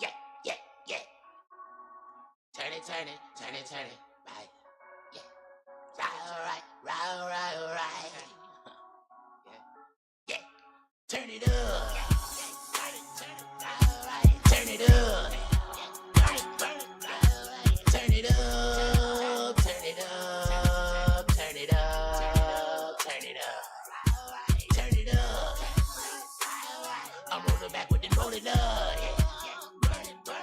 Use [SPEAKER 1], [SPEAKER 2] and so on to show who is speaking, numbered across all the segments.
[SPEAKER 1] Yeah, yeah, yeah. Turn it, right. Yeah. Right. Yeah. Turn it up. Turn it up. Turn it up. Turn it up. Turn it up. Turn it up. Turn it up. I'm rolling back with it, roll it up. Turn it up.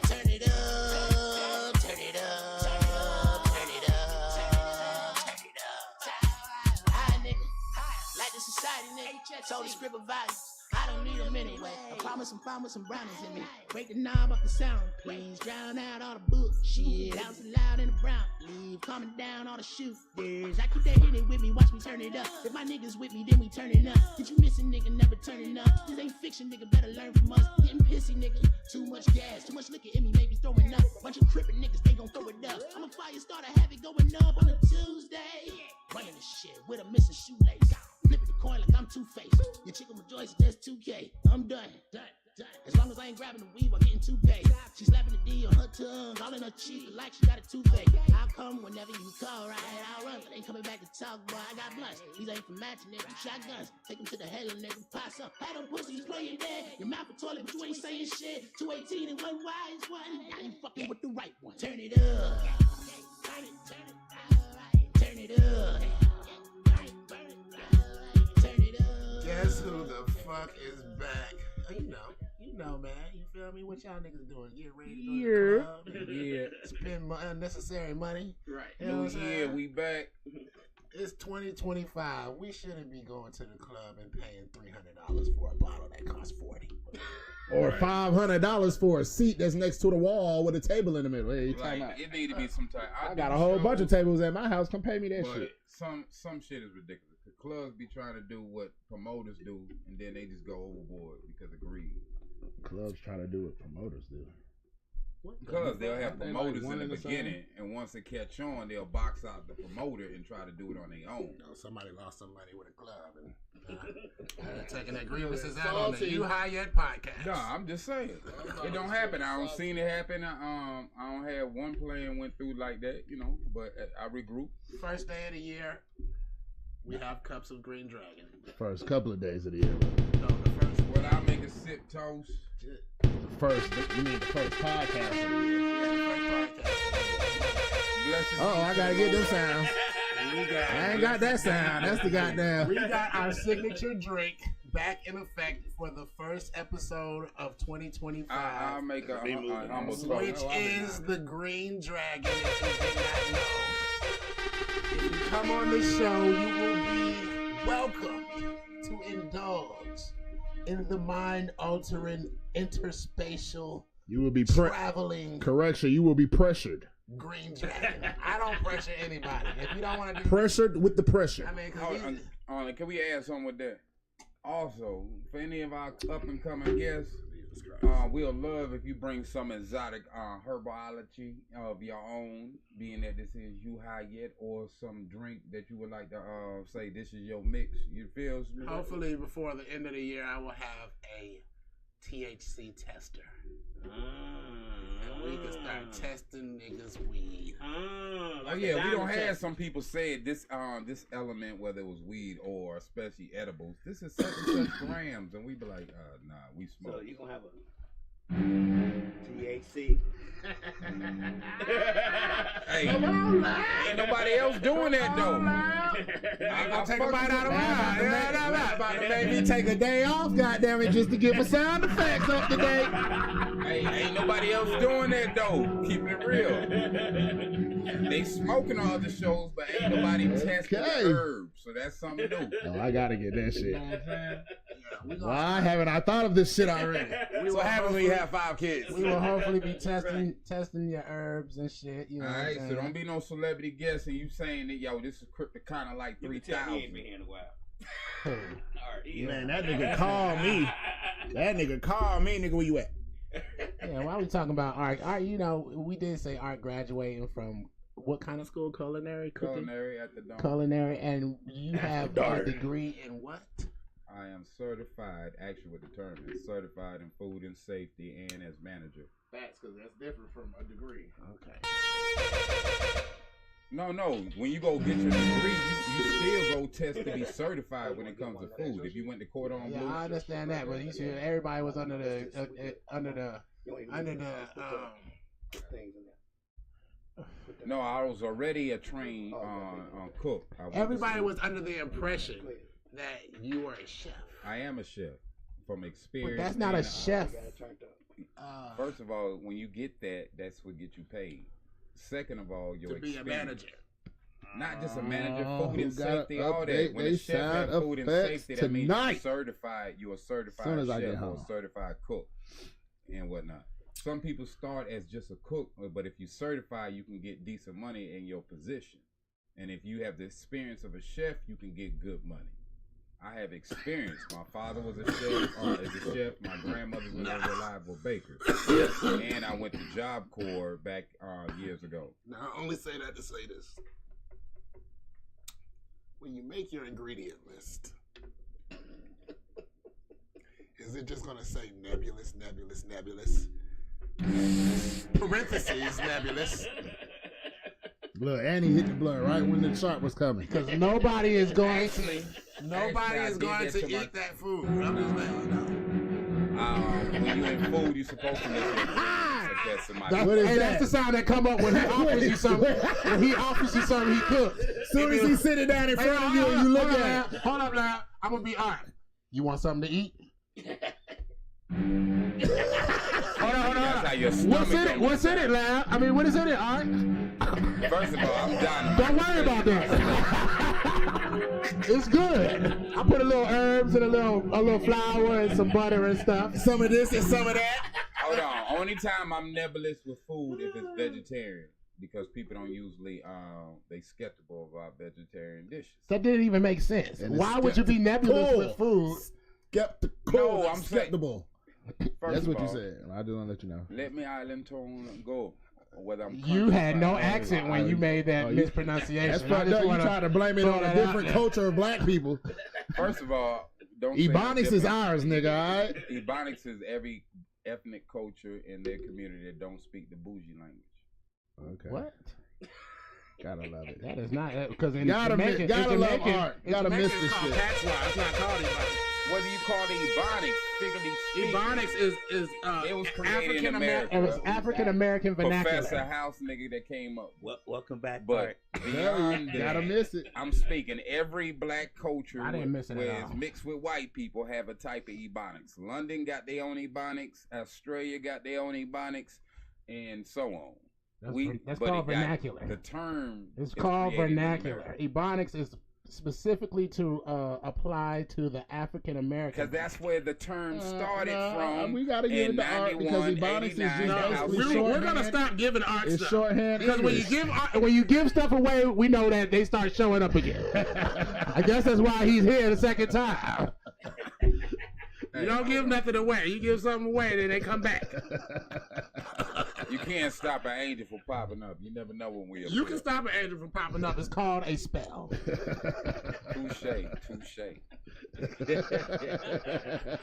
[SPEAKER 1] Turn it up. Turn it up. Turn it up. High nigga. Like the society nigga. Told the script of values. I don't need them anyway. I promise I'm fine with some brownies in me. Break the knob off the sound, please. Drown out all the bullshit. Out loud in the brown. Leave calming down all the shooters. I keep that hit it with me, watch me turn it up. If my niggas with me, then we turn it up. Did you miss a nigga, never turning up? This ain't fiction, nigga, better learn from us. Getting pissy, nigga. Too much gas, too much liquor in me, maybe throwing up. Bunch of crippin' niggas, they gon' throw it up. I'm a fire starter, have it going up on a Tuesday. Running this shit with a missing shoelace. Flipping the coin like I'm Two-Faced. Your chicken rejoices, that's 2K. I'm done. As long as I ain't grabbing the weed while getting 2K. She slapping the D on her tongue, all in her cheek like she got a toothache. I'll come whenever you call, right? I'll run, but ain't coming back to talk, boy. I got blunts. These ain't for matching, nigga. Shotguns. Take them to the hell and nigga. Pass up. Had them pussies playing dead. Your mouth a toilet, but you ain't saying shit. 218 and one wise one. Now you fucking with the right one. Turn it up. Turn it up.
[SPEAKER 2] Guess who the fuck is back? Oh, you know, man. You feel me? What y'all niggas doing? Get ready to go to the club?
[SPEAKER 3] Yeah.
[SPEAKER 2] Spend unnecessary money?
[SPEAKER 3] Right.
[SPEAKER 2] You know what I'm saying?
[SPEAKER 3] We back.
[SPEAKER 2] It's 2025. We shouldn't be going to the club and paying $300 for a bottle that costs $40.
[SPEAKER 4] Or $500 for a seat that's next to the wall with a table in the middle. Hey,
[SPEAKER 3] It need to be some type.
[SPEAKER 4] I got a whole bunch of tables at my house. Come pay me that shit.
[SPEAKER 3] Some shit is ridiculous. The clubs be trying to do what promoters do, and then they just go overboard because of greed.
[SPEAKER 4] Clubs try to do what promoters do.
[SPEAKER 3] Because they'll have promoters in the beginning, and once they catch on, they'll box out the promoter and try to do it on their own.
[SPEAKER 2] Somebody lost some money with a club and taking their grievances out on the High Yet PotCast.
[SPEAKER 3] No, I'm just saying. It don't happen. I don't seen it happen. I don't have one plan went through like that, but I regroup.
[SPEAKER 2] First day of the year, we have cups of Green Dragon.
[SPEAKER 4] First couple of days of the year.
[SPEAKER 2] No, the first.
[SPEAKER 3] Well, I make a sip toast.
[SPEAKER 4] You mean the first podcast of the year?
[SPEAKER 2] Yeah, the first podcast.
[SPEAKER 4] Oh, I gotta get them sounds. I ain't got that sound. That's the goddamn.
[SPEAKER 2] We got our signature drink back in effect for the first episode of 2025.
[SPEAKER 3] I'll make a humble toast.
[SPEAKER 2] Which is the Green Dragon, if you did not know. If you come on the show, you will be welcomed to indulge in the mind-altering, interspatial,
[SPEAKER 4] You will be
[SPEAKER 2] traveling.
[SPEAKER 4] Correction. You will be pressured.
[SPEAKER 2] Green Dragon. I don't pressure anybody. If you don't want to do
[SPEAKER 4] pressured with the pressure.
[SPEAKER 2] I mean,
[SPEAKER 3] can we add something with that? Also, for any of our up and coming guests, we'll love if you bring some exotic herbology of your own, being that this is you High Yet, or some drink that you would like to say this is your mix. You feel me?
[SPEAKER 2] Hopefully before the end of the year, I will have a THC tester. And we can start testing niggas' weed.
[SPEAKER 3] We don't have some people say this element, whether it was weed or especially edibles, this is such and such grams, and we be like, nah, we smoke.
[SPEAKER 5] So you gonna have a THC.
[SPEAKER 3] Hey, ain't nobody else doing that though.
[SPEAKER 2] I'm gonna take a bite out of mine.
[SPEAKER 4] About to make me take a day off, goddammit, just to get my sound effects up to date.
[SPEAKER 3] Hey, ain't nobody else doing that though. Keeping it real. They smoking on other shows, but ain't nobody testing the herbs. So that's something new.
[SPEAKER 4] Oh, I gotta get that shit.
[SPEAKER 3] You know what I'm saying?
[SPEAKER 4] Why haven't I thought of this shit already?
[SPEAKER 5] So haven't we have 5 kids?
[SPEAKER 2] We will hopefully be testing your herbs and shit. You know.
[SPEAKER 3] All right, so don't be no celebrity guest and you saying that this is kind of like 3,000.
[SPEAKER 5] He ain't been here in a while.
[SPEAKER 4] Man, that nigga called me. Nigga, where you at?
[SPEAKER 2] Yeah, why are we talking about art? Art, you know, we did say art graduating from what kind of school? Culinary cooking?
[SPEAKER 3] Culinary at the Dome.
[SPEAKER 2] Culinary, and you have a degree in what?
[SPEAKER 3] I am certified, actually what the term is, certified in food and safety and as manager.
[SPEAKER 4] Facts, because that's different from a degree.
[SPEAKER 2] Okay.
[SPEAKER 3] No. When you go get your degree, you still go test to be certified when it comes to food. If you went to court on
[SPEAKER 2] Yeah,
[SPEAKER 3] blue.
[SPEAKER 2] I understand that, but you see, everybody was under the
[SPEAKER 3] No, I was already a trained cook.
[SPEAKER 2] Everybody was under the impression that you were a chef.
[SPEAKER 3] I am a chef from experience.
[SPEAKER 2] But that's not a chef.
[SPEAKER 3] First of all, when you get that, that's what gets you paid. Second of all, your
[SPEAKER 2] To be a
[SPEAKER 3] experience.
[SPEAKER 2] manager.
[SPEAKER 3] Not just a manager, food
[SPEAKER 4] who
[SPEAKER 3] and
[SPEAKER 4] got
[SPEAKER 3] safety,
[SPEAKER 4] up-
[SPEAKER 3] all
[SPEAKER 4] they-
[SPEAKER 3] that. When
[SPEAKER 4] they
[SPEAKER 3] a chef has
[SPEAKER 4] sound
[SPEAKER 3] food and
[SPEAKER 4] effects
[SPEAKER 3] safety, that means
[SPEAKER 4] tonight.
[SPEAKER 3] you're certified. You're a certified
[SPEAKER 4] Soon as I get
[SPEAKER 3] chef or
[SPEAKER 4] home.
[SPEAKER 3] a certified cook and whatnot. Some people start as just a cook, but if you certify, you can get decent money in your position. And if you have the experience of a chef, you can get good money. I have experience. My father was a chef. My grandmother was a reliable baker. And I went to Job Corps back years ago.
[SPEAKER 4] Now, I only say that to say this. When you make your ingredient list, is it just going to say nebulous, nebulous, nebulous? Parentheses, nebulous.
[SPEAKER 6] Blood, and he hit the blood right when the shark was coming.
[SPEAKER 2] Because nobody is going to.
[SPEAKER 3] Nobody
[SPEAKER 4] is going to eat that food. I'm just letting you know.
[SPEAKER 3] When you're in food, you're supposed to listen to somebody.
[SPEAKER 6] What is
[SPEAKER 2] Hey,
[SPEAKER 6] that?
[SPEAKER 2] that's the sound that come up when he offers you something. When he offers you something, he cooks.
[SPEAKER 6] As soon as he sit it down in front of you and you look at it.
[SPEAKER 2] Hold up now. I'm going to be honest. You want something to eat? Hold on.
[SPEAKER 3] That's how your stomach
[SPEAKER 2] What's in it?
[SPEAKER 3] goes.
[SPEAKER 2] What's in it, Lab? I mean, what is in it, Art?
[SPEAKER 3] First of all, I'm dying.
[SPEAKER 2] Don't worry about that. It's good. I put a little herbs and a little flour and some butter and stuff.
[SPEAKER 6] Some of this and some of that.
[SPEAKER 3] Hold on. Only time I'm nebulous with food if it's vegetarian. Because people don't usually, they skeptical about vegetarian dishes.
[SPEAKER 2] That didn't even make sense.
[SPEAKER 6] And it's
[SPEAKER 2] Why would you be nebulous with food?
[SPEAKER 6] Skeptical.
[SPEAKER 3] No, I'm
[SPEAKER 6] skeptical.
[SPEAKER 3] First
[SPEAKER 6] That's
[SPEAKER 3] of
[SPEAKER 6] what you
[SPEAKER 3] all,
[SPEAKER 6] said. I just want to let you know.
[SPEAKER 3] Let me island tone go. Whether I'm
[SPEAKER 2] You had no
[SPEAKER 3] country,
[SPEAKER 2] accent when you made that mispronunciation.
[SPEAKER 6] That's
[SPEAKER 2] I
[SPEAKER 6] fucked
[SPEAKER 2] just
[SPEAKER 6] up. You
[SPEAKER 2] wanna
[SPEAKER 6] try to blame it
[SPEAKER 2] throw
[SPEAKER 6] on a
[SPEAKER 2] that out
[SPEAKER 6] different
[SPEAKER 2] there.
[SPEAKER 6] culture of black people.
[SPEAKER 3] First of all, don't say
[SPEAKER 6] Ebonics
[SPEAKER 3] it's
[SPEAKER 6] is
[SPEAKER 3] different.
[SPEAKER 6] ours, nigga, all right?
[SPEAKER 3] Ebonics is every ethnic culture in their community that don't speak the bougie language.
[SPEAKER 6] Okay.
[SPEAKER 2] What?
[SPEAKER 6] Gotta love it.
[SPEAKER 2] That is not because in
[SPEAKER 6] Gotta
[SPEAKER 2] Jamaican,
[SPEAKER 6] gotta
[SPEAKER 2] in
[SPEAKER 6] love
[SPEAKER 2] Jamaican,
[SPEAKER 6] art.
[SPEAKER 2] in
[SPEAKER 6] Gotta
[SPEAKER 2] Jamaican
[SPEAKER 6] miss
[SPEAKER 2] it's
[SPEAKER 6] this
[SPEAKER 2] called
[SPEAKER 6] shit.
[SPEAKER 2] patois. It's not called Ebonics.
[SPEAKER 3] Whether you call it Ebonics, figuratively speaking,
[SPEAKER 2] Ebonics is
[SPEAKER 3] it was created in
[SPEAKER 2] African
[SPEAKER 3] America.
[SPEAKER 2] American. It was African American vernacular.
[SPEAKER 3] Professor House nigga that came up.
[SPEAKER 5] Welcome back,
[SPEAKER 3] But beyond
[SPEAKER 6] Gotta
[SPEAKER 3] that,
[SPEAKER 6] miss it.
[SPEAKER 3] I'm speaking every black culture
[SPEAKER 2] I didn't miss it at
[SPEAKER 3] where
[SPEAKER 2] all.
[SPEAKER 3] it's mixed with white people have a type of Ebonics. London got their own Ebonics. Australia got their own Ebonics, and so on.
[SPEAKER 2] That's
[SPEAKER 3] but
[SPEAKER 2] called
[SPEAKER 3] it got-
[SPEAKER 2] vernacular.
[SPEAKER 3] The term
[SPEAKER 2] It's
[SPEAKER 3] is
[SPEAKER 2] called
[SPEAKER 3] created in
[SPEAKER 2] vernacular.
[SPEAKER 3] America.
[SPEAKER 2] Ebonics is specifically to apply to the African American.
[SPEAKER 3] Because that's where the term started from.
[SPEAKER 6] We gotta give
[SPEAKER 3] in
[SPEAKER 6] it to art because
[SPEAKER 3] 91,
[SPEAKER 6] Ebonics is
[SPEAKER 3] 89,
[SPEAKER 6] just
[SPEAKER 3] the
[SPEAKER 6] basically
[SPEAKER 3] house-
[SPEAKER 2] we're gonna stop giving art
[SPEAKER 6] It's
[SPEAKER 2] stuff.
[SPEAKER 6] shorthand
[SPEAKER 2] Because
[SPEAKER 6] English.
[SPEAKER 2] when you give stuff away, we know that they start showing up again. I guess that's why he's here the second time. You don't give nothing away. You give something away, then they come back.
[SPEAKER 3] You can't stop an angel from popping up. You never know when we'll.
[SPEAKER 2] You can stop an angel from popping up. It's called a spell.
[SPEAKER 3] Touche.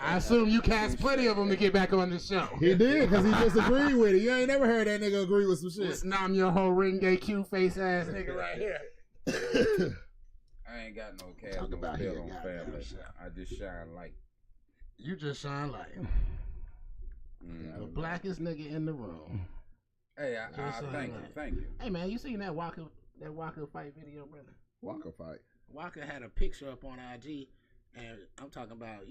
[SPEAKER 2] I assume you cast plenty of them to get back on the show.
[SPEAKER 6] He did because he just agreed with it. You ain't never heard that nigga agree with some shit.
[SPEAKER 2] This nom your whole ring gay Q face ass nigga right here.
[SPEAKER 3] I ain't got no cast,
[SPEAKER 6] Talk
[SPEAKER 3] no
[SPEAKER 6] about
[SPEAKER 3] spell
[SPEAKER 6] here,
[SPEAKER 3] on
[SPEAKER 6] goddamn
[SPEAKER 3] family.
[SPEAKER 6] shit.
[SPEAKER 3] I just shine light.
[SPEAKER 2] You just shine light. The blackest nigga in the room.
[SPEAKER 3] Hey,
[SPEAKER 2] Just shine
[SPEAKER 3] thank you,
[SPEAKER 2] light.
[SPEAKER 3] thank you.
[SPEAKER 2] Hey man, you seen that Walker fight video, brother?
[SPEAKER 6] Walker fight.
[SPEAKER 2] Walker had a picture up on IG, and I'm talking about,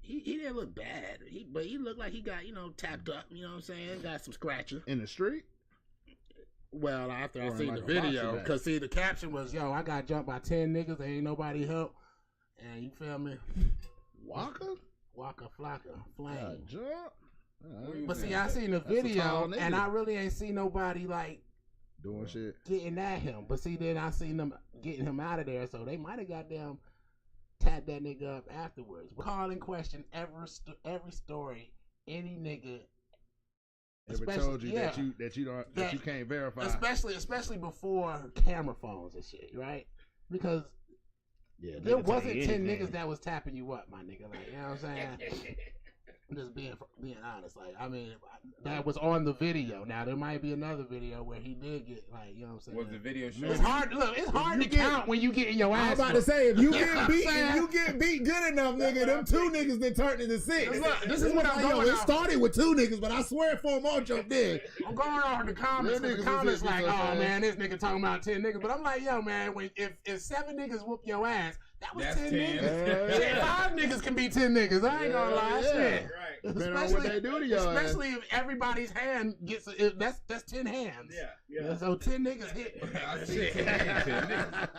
[SPEAKER 2] he didn't look bad, but he looked like he got, tapped up, you know what I'm saying? Got some scratches.
[SPEAKER 6] In the street?
[SPEAKER 2] Well, after I
[SPEAKER 6] Or in
[SPEAKER 2] seen
[SPEAKER 6] like
[SPEAKER 2] the
[SPEAKER 6] a boxing
[SPEAKER 2] video,
[SPEAKER 6] match.
[SPEAKER 2] because see, the caption was, yo, I got jumped by 10 niggas, ain't nobody help. And you feel me?
[SPEAKER 6] Walker?
[SPEAKER 2] Waka Flocka, Flame.
[SPEAKER 6] Jump?
[SPEAKER 2] But see, I seen the
[SPEAKER 6] That's a
[SPEAKER 2] video,
[SPEAKER 6] tall nigga.
[SPEAKER 2] and I really ain't seen nobody, like,
[SPEAKER 6] Doing shit.
[SPEAKER 2] getting at him. But see, then I seen them getting him out of there, so they might have goddamn tapped that nigga up afterwards. Call in question every story any nigga
[SPEAKER 6] Ever told you that you can't verify?
[SPEAKER 2] Especially before camera phones and shit, right? Because there wasn't 10 niggas that was tapping you up, my nigga. Like, you know what I'm saying? I'm just being honest. Like, I mean, that was on the video. Now there might be another video where he did get, like, you know what I'm saying?
[SPEAKER 3] Was the video show?
[SPEAKER 2] It's hard. Look, it's hard to count when you get in your ass.
[SPEAKER 6] I was about to say, if you get beat good enough, nigga, them 2 niggas then turned into 6.
[SPEAKER 2] Look, this is what I'm going
[SPEAKER 6] It started with 2 niggas, but I swear 4 more jumped in.
[SPEAKER 2] I'm going on the comments. The comments like, oh man, this nigga talking about 10 niggas. But I'm like, yo, man, if 7 niggas whoop your ass, that was 10 niggas. Shit, 5 niggas can be 10 niggas. I ain't gonna lie. Shit.
[SPEAKER 5] Right.
[SPEAKER 6] Depending on what they do to y'all.
[SPEAKER 2] Especially if everybody's hand gets that's 10 hands.
[SPEAKER 5] Yeah.
[SPEAKER 2] So 10 niggas hit.
[SPEAKER 3] I see 10 niggas.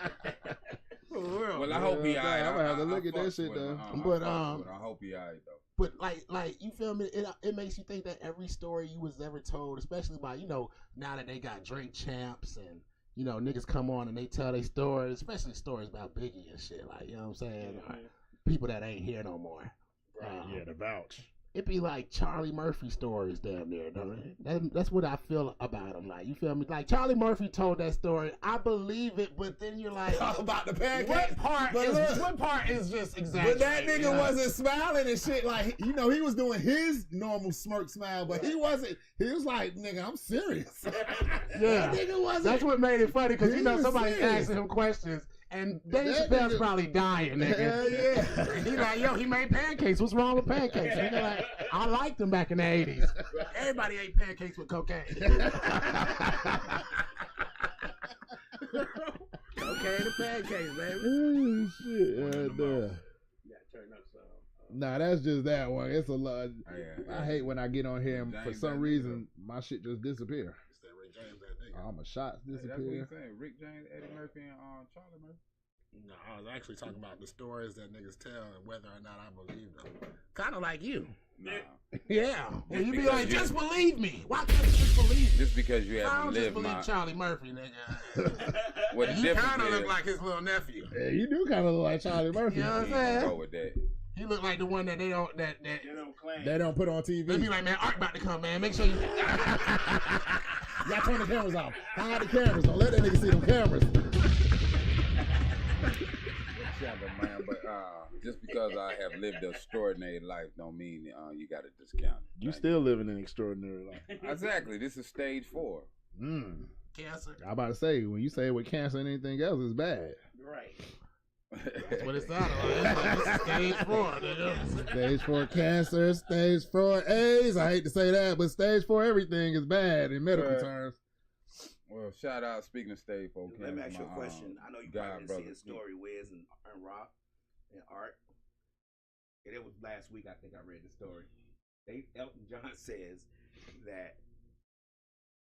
[SPEAKER 3] Well, I hope he alright.
[SPEAKER 6] I'm gonna have to look at that shit though.
[SPEAKER 2] But
[SPEAKER 3] I hope he alright though.
[SPEAKER 2] But like you feel me? It makes you think that every story you was ever told, especially by now that they got Drake champs and niggas come on and they tell their stories, especially stories about Biggie and shit. Like, you know what I'm saying? Or people that ain't here no more.
[SPEAKER 6] Right. The vouch.
[SPEAKER 2] It be like Charlie Murphy stories damn near, don't it? That's what I feel about him. Like, you feel me? Like, Charlie Murphy told that story. I believe it, but then you're like,
[SPEAKER 6] about the pancake.
[SPEAKER 2] what part is just exaggerated?
[SPEAKER 6] But that nigga wasn't smiling and shit. Like, he was doing his normal smirk smile, but he wasn't. He was like, nigga, I'm serious.
[SPEAKER 2] Yeah.
[SPEAKER 6] That nigga wasn't.
[SPEAKER 2] That's what made it funny, because somebody's
[SPEAKER 6] serious.
[SPEAKER 2] asking him questions. And Dave Chappelle's probably dying, nigga.
[SPEAKER 6] Hell yeah.
[SPEAKER 2] He like, yo, he made pancakes. What's wrong with pancakes? Nigga like, I liked them back in the 80s. Everybody ate pancakes with cocaine. Cocaine and pancakes, baby.
[SPEAKER 6] Oh, shit. Nah, that's just that one. It's a lot. I hate when I get on here and for some reason my shit just disappear. All my shots disappear.
[SPEAKER 3] That's what you're saying. Rick James, Eddie Murphy, and Charlie Murphy.
[SPEAKER 2] No, I was actually talking about the stories that niggas tell and whether or not I believe them. Kind of like you.
[SPEAKER 3] Nah.
[SPEAKER 2] Yeah. Well, you be like, just believe me. Why can't you just believe me?
[SPEAKER 3] Just because you
[SPEAKER 2] I
[SPEAKER 3] haven't
[SPEAKER 2] don't just
[SPEAKER 3] lived
[SPEAKER 2] believe
[SPEAKER 3] my...
[SPEAKER 2] Charlie Murphy, nigga.
[SPEAKER 3] What the
[SPEAKER 2] He
[SPEAKER 3] difference
[SPEAKER 2] kind of
[SPEAKER 3] is...
[SPEAKER 2] look like his little nephew.
[SPEAKER 6] Yeah, you do kind of look like Charlie Murphy.
[SPEAKER 2] You know what I'm
[SPEAKER 3] Go
[SPEAKER 2] saying?
[SPEAKER 3] with that.
[SPEAKER 2] He look like the one that they don't
[SPEAKER 5] claim.
[SPEAKER 6] They don't put on TV.
[SPEAKER 2] They be like, man, Art about to come, man. Make sure you.
[SPEAKER 6] Y'all turn the cameras off. Hide the cameras. Don't let that nigga see them cameras.
[SPEAKER 3] Whichever, man. But just because I have lived an extraordinary life don't mean you got to discount it.
[SPEAKER 6] You still living an extraordinary life.
[SPEAKER 3] Exactly. This is stage 4.
[SPEAKER 2] Cancer.
[SPEAKER 6] I'm about to say, when you say with cancer and anything else, it's bad.
[SPEAKER 5] Right.
[SPEAKER 2] That's what it sounded like. This is stage 4, nigga.
[SPEAKER 6] Stage 4 cancer, stage 4 AIDS. I hate to say that, but stage 4 everything is bad in medical terms.
[SPEAKER 3] Well, shout out, speaking of stage 4 cancer.
[SPEAKER 5] Let me ask you a question. I know you probably didn't see a story, Wiz and Rock and Art. And it was last week, I think I read the story. Elton John says that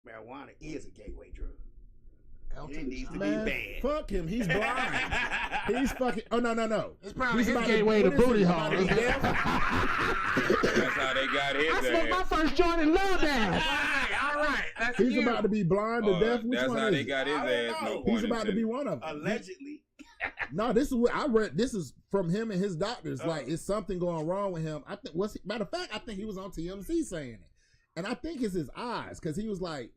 [SPEAKER 5] marijuana is a gateway drug. It needs to be banned.
[SPEAKER 6] Fuck him. He's blind. He's fucking. Oh, no.
[SPEAKER 2] It's probably his gateway to booty hole.
[SPEAKER 3] That's how they got his
[SPEAKER 2] I smoked my first joint in Lowdown. All right. That's
[SPEAKER 6] He's about to be blind to death. Which
[SPEAKER 3] that's
[SPEAKER 6] one
[SPEAKER 3] how
[SPEAKER 6] is
[SPEAKER 3] they
[SPEAKER 6] it?
[SPEAKER 3] got his ass. No point
[SPEAKER 6] He's about to be one of them.
[SPEAKER 5] Allegedly.
[SPEAKER 6] No, this is what I read. This is from him and his doctors. Like, it's something going wrong with him. I think. Matter of fact, I think he was on TMZ saying it, and I think it's his eyes, because he was like,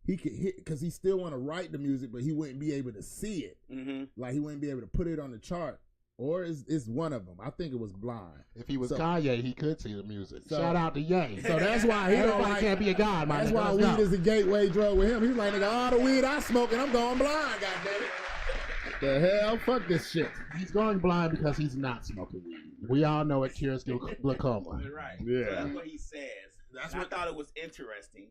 [SPEAKER 6] he could hit, because he still want to write the music, but he wouldn't be able to see it.
[SPEAKER 5] Mm-hmm.
[SPEAKER 6] Like, he wouldn't be able to put it on the chart. Or it's one of them. I think it was blind.
[SPEAKER 2] If he was Kanye, he could see the music.
[SPEAKER 6] So,
[SPEAKER 2] Shout out to Ye.
[SPEAKER 6] So that's why he don't like,
[SPEAKER 2] can't be a god, man.
[SPEAKER 6] That's why weed is a gateway drug with him. He's like, nigga, all the weed I smoking, I'm going blind, goddammit. The hell? Fuck this shit.
[SPEAKER 2] He's going blind because he's not smoking weed. We all know it cures glaucoma.
[SPEAKER 5] Right.
[SPEAKER 6] Yeah.
[SPEAKER 5] So that's what he says. I thought it was interesting.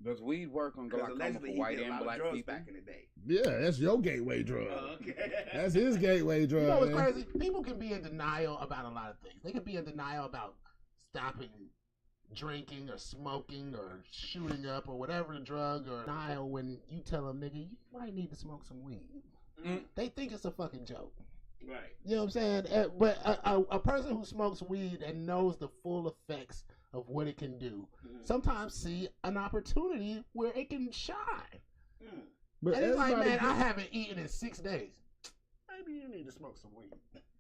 [SPEAKER 3] Does weed work on glaucoma
[SPEAKER 5] Allegedly,
[SPEAKER 3] for white
[SPEAKER 5] he did a
[SPEAKER 3] and
[SPEAKER 5] lot
[SPEAKER 3] black
[SPEAKER 5] of drugs
[SPEAKER 3] people?
[SPEAKER 5] back in the day.
[SPEAKER 6] Yeah, that's your gateway drug.
[SPEAKER 5] Okay.
[SPEAKER 6] That's his gateway drug.
[SPEAKER 2] You know what's
[SPEAKER 6] man.
[SPEAKER 2] crazy? People can be in denial about a lot of things. They can be in denial about stopping drinking or smoking or shooting up or whatever drug, or denial when you tell them, nigga, you might need to smoke some weed. They think it's a fucking joke.
[SPEAKER 5] Right.
[SPEAKER 2] You know what I'm saying? But a person who smokes weed and knows the full effects of what it can do sometimes see an opportunity where it can shine.
[SPEAKER 6] But
[SPEAKER 2] And it's like, man, I haven't eaten in 6 days. Maybe you need to smoke some weed.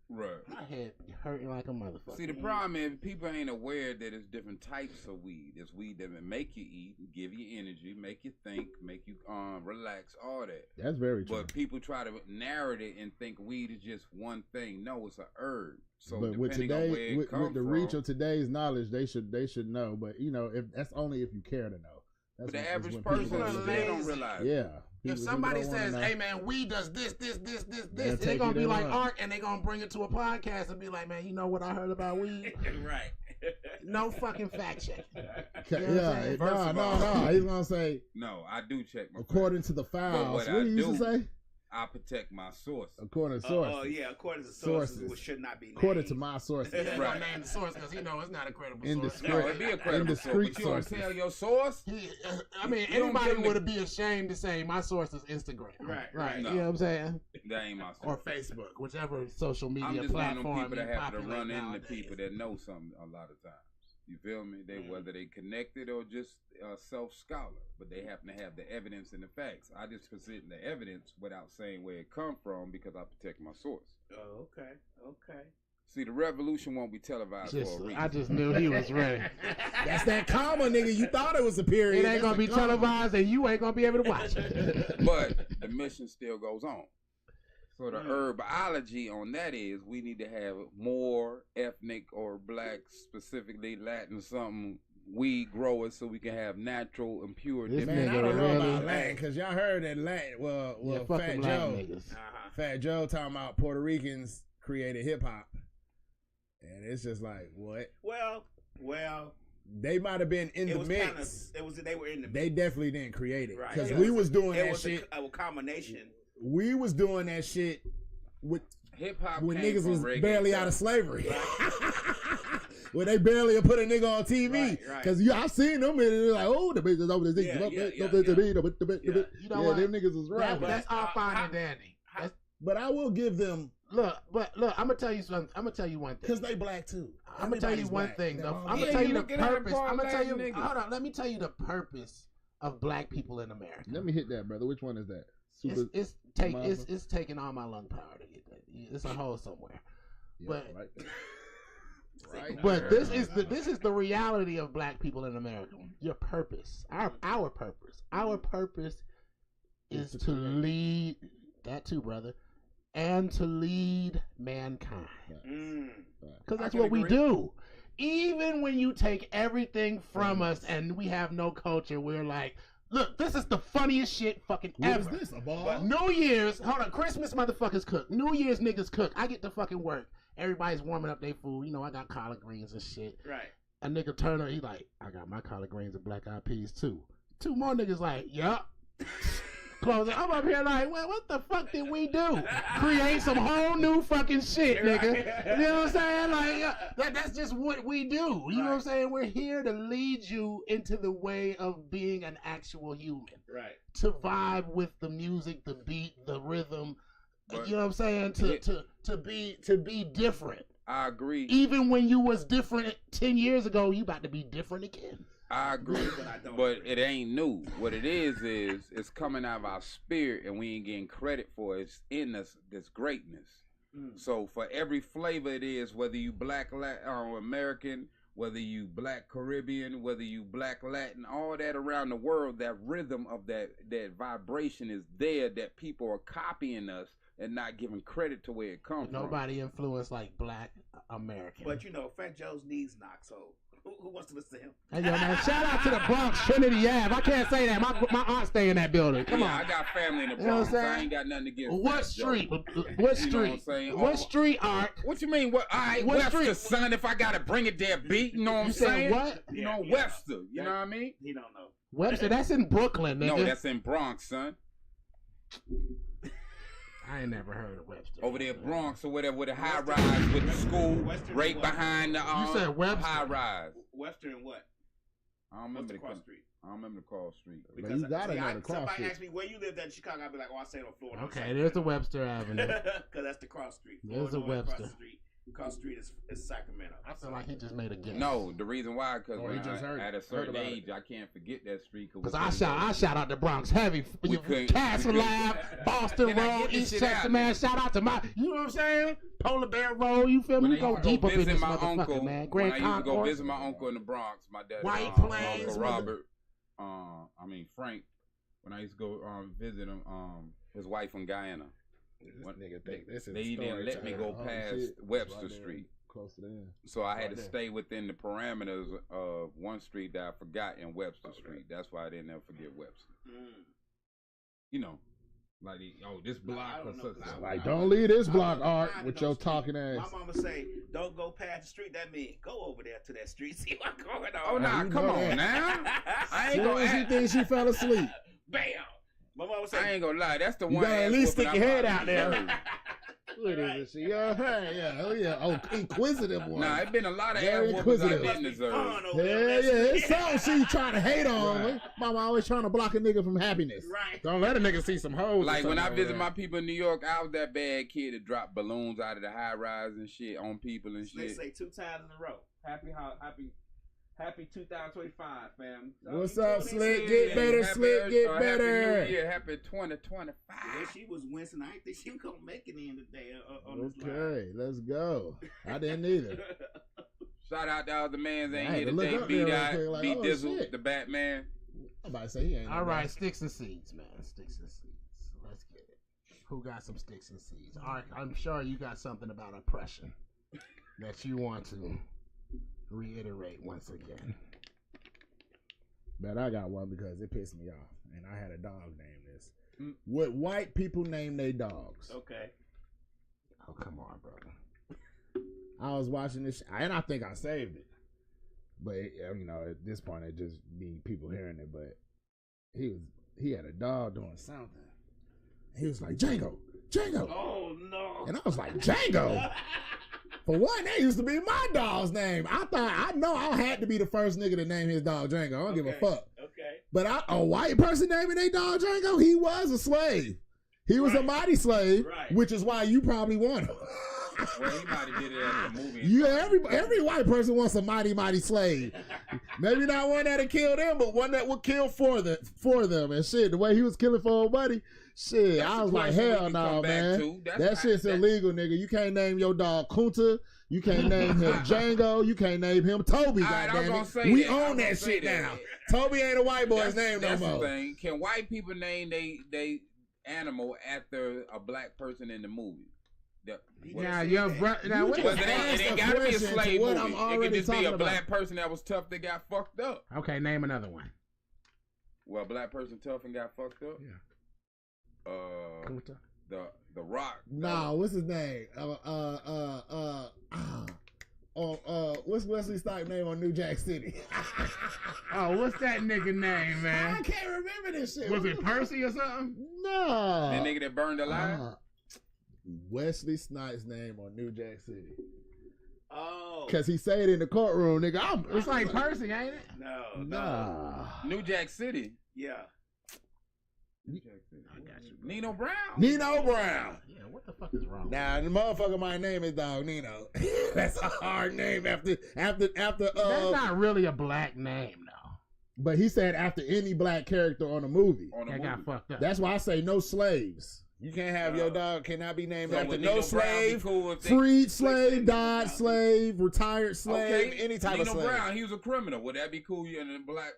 [SPEAKER 3] Right.
[SPEAKER 2] My head hurting like a motherfucker.
[SPEAKER 3] See, the problem is people ain't aware that there's different types of weed. There's weed that make you eat, give you energy, make you think, make you relax, all that.
[SPEAKER 6] That's very true.
[SPEAKER 3] But people try to narrow it and think weed is just one thing. No, it's a herb. So
[SPEAKER 6] but with today, with the reach of today's knowledge, they should know. But if that's only if you care to know. That's
[SPEAKER 3] but the average person, they don't realize.
[SPEAKER 6] Yeah.
[SPEAKER 2] If somebody says, "Hey man, weed does this," they're gonna be like Art, and they're gonna bring it to a podcast and be like, "Man, you know what I heard about weed?"
[SPEAKER 5] Right.
[SPEAKER 2] No fucking fact check.
[SPEAKER 6] Yeah, no. He's gonna say,
[SPEAKER 3] "No, I do check my
[SPEAKER 6] according to the files." What do you used to say?
[SPEAKER 3] I protect my source.
[SPEAKER 6] According to sources.
[SPEAKER 5] Oh, yeah, according to sources, which should not be named.
[SPEAKER 6] According to my sources.
[SPEAKER 2] He ain't gonna name the source because he know it's not a credible source.
[SPEAKER 3] No, it'd be a credible source. But you don't tell your source?
[SPEAKER 2] Anybody would be ashamed to say my source is Instagram. Right.
[SPEAKER 3] No.
[SPEAKER 2] You know what I'm saying?
[SPEAKER 3] That ain't my source.
[SPEAKER 2] Or Facebook, whichever social media
[SPEAKER 3] I'm just
[SPEAKER 2] platform.
[SPEAKER 3] one of them people that have to run into
[SPEAKER 2] nowadays.
[SPEAKER 3] people that know something a lot of times. You feel me? Whether they connected or just self-scholar, but they happen to have the evidence and the facts. I just present the evidence without saying where it come from because I protect my source.
[SPEAKER 5] Oh, okay.
[SPEAKER 3] See, the revolution won't be televised for a reason.
[SPEAKER 2] I just knew he was ready.
[SPEAKER 6] That's that karma, nigga. You thought it was a period.
[SPEAKER 2] It ain't gonna be televised, and you ain't gonna be able to watch it.
[SPEAKER 3] But the mission still goes on. So the herbology on that is we need to have more ethnic or black, specifically Latin, something weed growers so we can have natural and pure.
[SPEAKER 6] Man, I don't know about Latin because y'all heard that Latin. Well, Fat Joe, Fat Joe talking about Puerto Ricans created hip hop, and it's just like what?
[SPEAKER 5] Well.
[SPEAKER 6] They might have been in the mix.
[SPEAKER 5] They were in the mix.
[SPEAKER 6] They definitely didn't create it because we was doing that shit.
[SPEAKER 5] A combination.
[SPEAKER 6] We was doing that shit with
[SPEAKER 3] hip hop
[SPEAKER 6] when niggas was barely out of slavery. When they barely put a nigga on TV. Because I seen them and they're like, oh, the bitches over the
[SPEAKER 2] You know what?
[SPEAKER 6] Them niggas was right.
[SPEAKER 2] That's all fine and dandy.
[SPEAKER 6] But I will give them.
[SPEAKER 2] Look, I'm gonna tell you something. I'm gonna tell you one thing.
[SPEAKER 6] Because they black too.
[SPEAKER 2] I'm gonna tell you one thing though. I'm gonna tell you the purpose. I'm gonna tell you. Hold on. Let me tell you the purpose of black people in America.
[SPEAKER 6] Let me hit that, brother. Which one is that?
[SPEAKER 2] It's taking all my lung power to get that. It's a hole somewhere.
[SPEAKER 6] Yeah,
[SPEAKER 2] but but this is the reality of black people in America. Your purpose, our purpose. Our purpose is to lead that too, brother, and to lead mankind. Because that's what we do. Even when you take everything from us and we have no culture, we're like, look, this is the funniest shit fucking ever.
[SPEAKER 6] What is this, a ball?
[SPEAKER 2] New Year's, hold on, Christmas motherfuckers cook. New Year's niggas cook. I get to fucking work. Everybody's warming up their food. You know, I got collard greens and shit.
[SPEAKER 5] Right.
[SPEAKER 2] A nigga Turner, he like, I got my collard greens and black eyed peas too. Two more niggas like, yup. Closing. I'm up here like, well, what the fuck did we do? Create some whole new fucking shit, nigga. You know what I'm saying? Like, that's just what we do. You know what I'm saying? We're here to lead you into the way of being an actual human.
[SPEAKER 5] Right.
[SPEAKER 2] To vibe with the music, the beat, the rhythm. But, you know what I'm saying? To be different.
[SPEAKER 3] I agree.
[SPEAKER 2] Even when you was different 10 years ago, you about to be different again.
[SPEAKER 3] I agree, but it ain't new. What it is it's coming out of our spirit, and we ain't getting credit for it. It's in us, this greatness. So for every flavor it is, whether you black American, whether you black Caribbean, whether you black Latin, all that around the world, that rhythm of that vibration is there that people are copying us and not giving credit to where it comes from.
[SPEAKER 2] Nobody influenced like black American.
[SPEAKER 5] But you know, Fat Joe's knees knock, so who wants to listen to him?
[SPEAKER 2] Hey, yo, man, shout out to the Bronx, Trinity Ave. I can't say that. My aunt stay in that building. Come on.
[SPEAKER 3] I got family in the Bronx.
[SPEAKER 2] You know what I'm saying?
[SPEAKER 3] I ain't got nothing against
[SPEAKER 2] What
[SPEAKER 3] Fat
[SPEAKER 2] street?
[SPEAKER 3] Joe.
[SPEAKER 2] What
[SPEAKER 3] You know
[SPEAKER 2] street?
[SPEAKER 3] what I'm saying?
[SPEAKER 2] What street, Art?
[SPEAKER 3] What you mean? What? All right,
[SPEAKER 2] What
[SPEAKER 3] Webster,
[SPEAKER 2] street?
[SPEAKER 3] son, if I got to bring it there, beat. You know what I'm
[SPEAKER 2] You said
[SPEAKER 3] saying?
[SPEAKER 2] what?
[SPEAKER 3] You know, Webster. You know what I mean?
[SPEAKER 5] He don't know.
[SPEAKER 2] Webster, that's in Brooklyn, nigga.
[SPEAKER 3] No, that's in Bronx, son.
[SPEAKER 2] I ain't never heard of Webster.
[SPEAKER 3] Over there, Bronx or whatever, with the high rise with the school,
[SPEAKER 5] Western
[SPEAKER 3] right
[SPEAKER 5] what?
[SPEAKER 3] behind the
[SPEAKER 2] You said Webster.
[SPEAKER 3] high rise.
[SPEAKER 5] Western and what?
[SPEAKER 3] I don't remember
[SPEAKER 5] What's the cross street?
[SPEAKER 3] I don't remember the cross street.
[SPEAKER 6] But you gotta know the cross
[SPEAKER 5] somebody
[SPEAKER 6] street.
[SPEAKER 5] asked me where you lived at in Chicago, I'd be like, oh, I stayed on Florida.
[SPEAKER 2] Okay, there's the Webster Avenue.
[SPEAKER 5] Because that's the cross street.
[SPEAKER 2] There's a
[SPEAKER 5] Florida, across
[SPEAKER 2] Webster.
[SPEAKER 5] the street. across the street is Sacramento.
[SPEAKER 2] I feel like he just made a guess.
[SPEAKER 3] No, the reason why, because
[SPEAKER 6] Or he just heard-
[SPEAKER 3] at a
[SPEAKER 6] heard
[SPEAKER 3] certain
[SPEAKER 6] about
[SPEAKER 3] age, I can't forget that street.
[SPEAKER 2] Because I shout out the Bronx heavy.
[SPEAKER 3] We couldn't-
[SPEAKER 2] Castle
[SPEAKER 3] we
[SPEAKER 2] Lab, Boston
[SPEAKER 3] Can I
[SPEAKER 2] Road,
[SPEAKER 3] get this
[SPEAKER 2] East
[SPEAKER 3] shit
[SPEAKER 2] Chester,
[SPEAKER 3] out?
[SPEAKER 2] man. Shout out to my, you know what I'm saying? Polar Bear Road, you feel me? We go deep up in this motherfucker, man.
[SPEAKER 3] when
[SPEAKER 2] Grand
[SPEAKER 3] I used to go
[SPEAKER 2] Concourse.
[SPEAKER 3] visit my uncle in the Bronx, my dad,
[SPEAKER 2] White Plains,
[SPEAKER 3] Uncle Robert, Frank, when I used to go visit him, his wife from Guyana.
[SPEAKER 6] This nigga think this is
[SPEAKER 3] They didn't let me go past Webster Street.
[SPEAKER 6] Close to them.
[SPEAKER 3] So I had to
[SPEAKER 6] there.
[SPEAKER 3] stay within the parameters of one street that I forgot in Webster Street. That's why I didn't ever forget Webster. You know, like, this block or something.
[SPEAKER 6] Like, don't leave this block, Art, with your talking ass.
[SPEAKER 5] My mama say, don't go past the street. That means go over there to that street, see what's going on.
[SPEAKER 3] Oh, nah,
[SPEAKER 6] you
[SPEAKER 3] come
[SPEAKER 6] know
[SPEAKER 3] on
[SPEAKER 6] that.
[SPEAKER 3] now. I ain't
[SPEAKER 6] Soon
[SPEAKER 3] gonna
[SPEAKER 6] as he thinks she fell asleep.
[SPEAKER 5] Bam. My mama say,
[SPEAKER 3] I ain't gonna lie. That's the
[SPEAKER 6] You
[SPEAKER 3] one.
[SPEAKER 6] gotta at
[SPEAKER 3] ass
[SPEAKER 6] least
[SPEAKER 3] whooping
[SPEAKER 6] stick your
[SPEAKER 3] I
[SPEAKER 6] head
[SPEAKER 3] probably
[SPEAKER 6] out there.
[SPEAKER 3] deserve.
[SPEAKER 6] Look at this shit. Oh, inquisitive one.
[SPEAKER 3] Nah, it's been a lot of
[SPEAKER 6] Very
[SPEAKER 3] ass whoopings I
[SPEAKER 6] inquisitive.
[SPEAKER 3] didn't deserve.
[SPEAKER 5] fun over
[SPEAKER 6] Yeah,
[SPEAKER 5] there.
[SPEAKER 6] it's something she trying to hate on.
[SPEAKER 3] Right.
[SPEAKER 6] Mama always trying to block a nigga from happiness.
[SPEAKER 5] Right.
[SPEAKER 6] Don't let a nigga see some hoes. or
[SPEAKER 3] Like when I
[SPEAKER 6] something
[SPEAKER 3] visit
[SPEAKER 6] over
[SPEAKER 3] my people in New York, I was that bad kid that dropped balloons out of the high rise and shit on people and
[SPEAKER 5] They
[SPEAKER 3] shit.
[SPEAKER 5] say 2 times in a row. Happy 2025, fam. So
[SPEAKER 6] What's
[SPEAKER 5] you
[SPEAKER 6] up,
[SPEAKER 5] know
[SPEAKER 6] Slick?
[SPEAKER 5] this
[SPEAKER 6] Get
[SPEAKER 5] is-
[SPEAKER 6] better,
[SPEAKER 3] Happy-
[SPEAKER 6] Slick. Get
[SPEAKER 3] Happy
[SPEAKER 6] better.
[SPEAKER 3] New Year. Happy 2025.
[SPEAKER 5] Yeah, she was wincing. I didn't think she was gonna make it in today on this line.
[SPEAKER 6] Okay, let's go. I didn't either.
[SPEAKER 3] Shout out to all the mans
[SPEAKER 6] I
[SPEAKER 3] ain't
[SPEAKER 6] had
[SPEAKER 3] here
[SPEAKER 6] to look
[SPEAKER 3] today.
[SPEAKER 6] up
[SPEAKER 3] Beat
[SPEAKER 6] there
[SPEAKER 3] out,
[SPEAKER 6] real quick, like,
[SPEAKER 3] beat
[SPEAKER 6] oh,
[SPEAKER 3] Dizzle,
[SPEAKER 6] shit.
[SPEAKER 3] the Batman.
[SPEAKER 6] I'm about to say he ain't.
[SPEAKER 2] All
[SPEAKER 6] no
[SPEAKER 2] right,
[SPEAKER 6] guy.
[SPEAKER 2] sticks and seeds, man. Sticks and seeds. Let's get it. Who got some sticks and seeds? All right, I'm sure you got something about oppression that you want to reiterate once again.
[SPEAKER 6] But I got one because it pissed me off, and I had a dog name this. What white people name their dogs?
[SPEAKER 5] Okay.
[SPEAKER 2] Oh, come on, brother.
[SPEAKER 6] I was watching this, and I think I saved it. But at this point, it just be people hearing it. But he had a dog doing something. He was like, Django.
[SPEAKER 5] Oh no.
[SPEAKER 6] And I was like, Django? For one, that used to be my dog's name. I know I had to be the first nigga to name his dog Django. I don't give a fuck.
[SPEAKER 5] Okay.
[SPEAKER 6] But a white person naming their dog Django, he was a slave. He was a mighty slave, which is why you probably want him.
[SPEAKER 3] Well, he might have did it at the movie.
[SPEAKER 6] Yeah, every white person wants a mighty slave. Maybe not one that'll kill them, but one that will kill for them. And shit, the way he was killing for old buddy, shit,
[SPEAKER 3] That's
[SPEAKER 6] I
[SPEAKER 3] a
[SPEAKER 6] was like,
[SPEAKER 3] question we
[SPEAKER 6] hell
[SPEAKER 3] can
[SPEAKER 6] no,
[SPEAKER 3] come back
[SPEAKER 6] man.
[SPEAKER 3] to. That's
[SPEAKER 6] That
[SPEAKER 3] not-
[SPEAKER 6] shit's
[SPEAKER 3] that-
[SPEAKER 6] illegal, nigga. You can't name your dog Kunta. You can't name him Django. You can't name him Toby.
[SPEAKER 3] All right, I was
[SPEAKER 6] Goddamn
[SPEAKER 3] gonna
[SPEAKER 6] it.
[SPEAKER 3] say
[SPEAKER 6] We
[SPEAKER 3] that. I was
[SPEAKER 6] own
[SPEAKER 3] gonna
[SPEAKER 6] that
[SPEAKER 3] say
[SPEAKER 6] shit
[SPEAKER 3] that.
[SPEAKER 6] now. Toby ain't a white boy's name no
[SPEAKER 3] That's the
[SPEAKER 6] more.
[SPEAKER 3] thing. Can white people name they animal after a black person in the movie?
[SPEAKER 2] Now, your brother. Now, what
[SPEAKER 6] just
[SPEAKER 2] is
[SPEAKER 3] It
[SPEAKER 2] that?
[SPEAKER 3] ain't gotta be a
[SPEAKER 6] question to
[SPEAKER 3] slave
[SPEAKER 6] what
[SPEAKER 3] movie.
[SPEAKER 6] I'm
[SPEAKER 3] It
[SPEAKER 6] already
[SPEAKER 3] could just be
[SPEAKER 6] talking
[SPEAKER 3] a
[SPEAKER 6] about.
[SPEAKER 3] black person that was tough that got fucked up.
[SPEAKER 2] Okay, name another one.
[SPEAKER 3] Well, a black person tough and got fucked up.
[SPEAKER 2] Yeah.
[SPEAKER 3] The Rock.
[SPEAKER 6] Nah, what's his name? What's Wesley Snipes' name on New Jack City?
[SPEAKER 2] Oh, what's that nigga name,
[SPEAKER 6] I
[SPEAKER 2] man?
[SPEAKER 6] can't remember this shit.
[SPEAKER 2] Was it Percy or something?
[SPEAKER 6] No.
[SPEAKER 3] The nigga that burned alive.
[SPEAKER 6] Wesley Snipes' name on New Jack City.
[SPEAKER 5] Oh.
[SPEAKER 6] Cause he said in the courtroom, nigga.
[SPEAKER 2] It's like Percy, ain't it?
[SPEAKER 5] No.
[SPEAKER 6] Nah.
[SPEAKER 3] New Jack City.
[SPEAKER 5] Yeah.
[SPEAKER 3] New Jack City.
[SPEAKER 2] I got you.
[SPEAKER 3] Nino Brown.
[SPEAKER 6] Nino Brown.
[SPEAKER 2] Yeah, what the fuck is wrong?
[SPEAKER 6] Now the motherfucker might name his dog Nino. That's a hard name after
[SPEAKER 2] That's not really a black name, though.
[SPEAKER 6] but he said after any black character on a movie.
[SPEAKER 3] On the
[SPEAKER 2] That got
[SPEAKER 3] movie.
[SPEAKER 2] fucked up.
[SPEAKER 6] That's why I say no slaves. You can't have your dog cannot be named
[SPEAKER 3] So
[SPEAKER 6] after
[SPEAKER 3] would
[SPEAKER 6] no
[SPEAKER 3] Nino Brown be
[SPEAKER 6] slave,
[SPEAKER 3] cool if they-
[SPEAKER 6] freed slave, died slave, retired slave,
[SPEAKER 3] Okay,
[SPEAKER 6] any type
[SPEAKER 3] Nino
[SPEAKER 6] of slave.
[SPEAKER 3] Brown, he was a criminal. Would that be cool? You and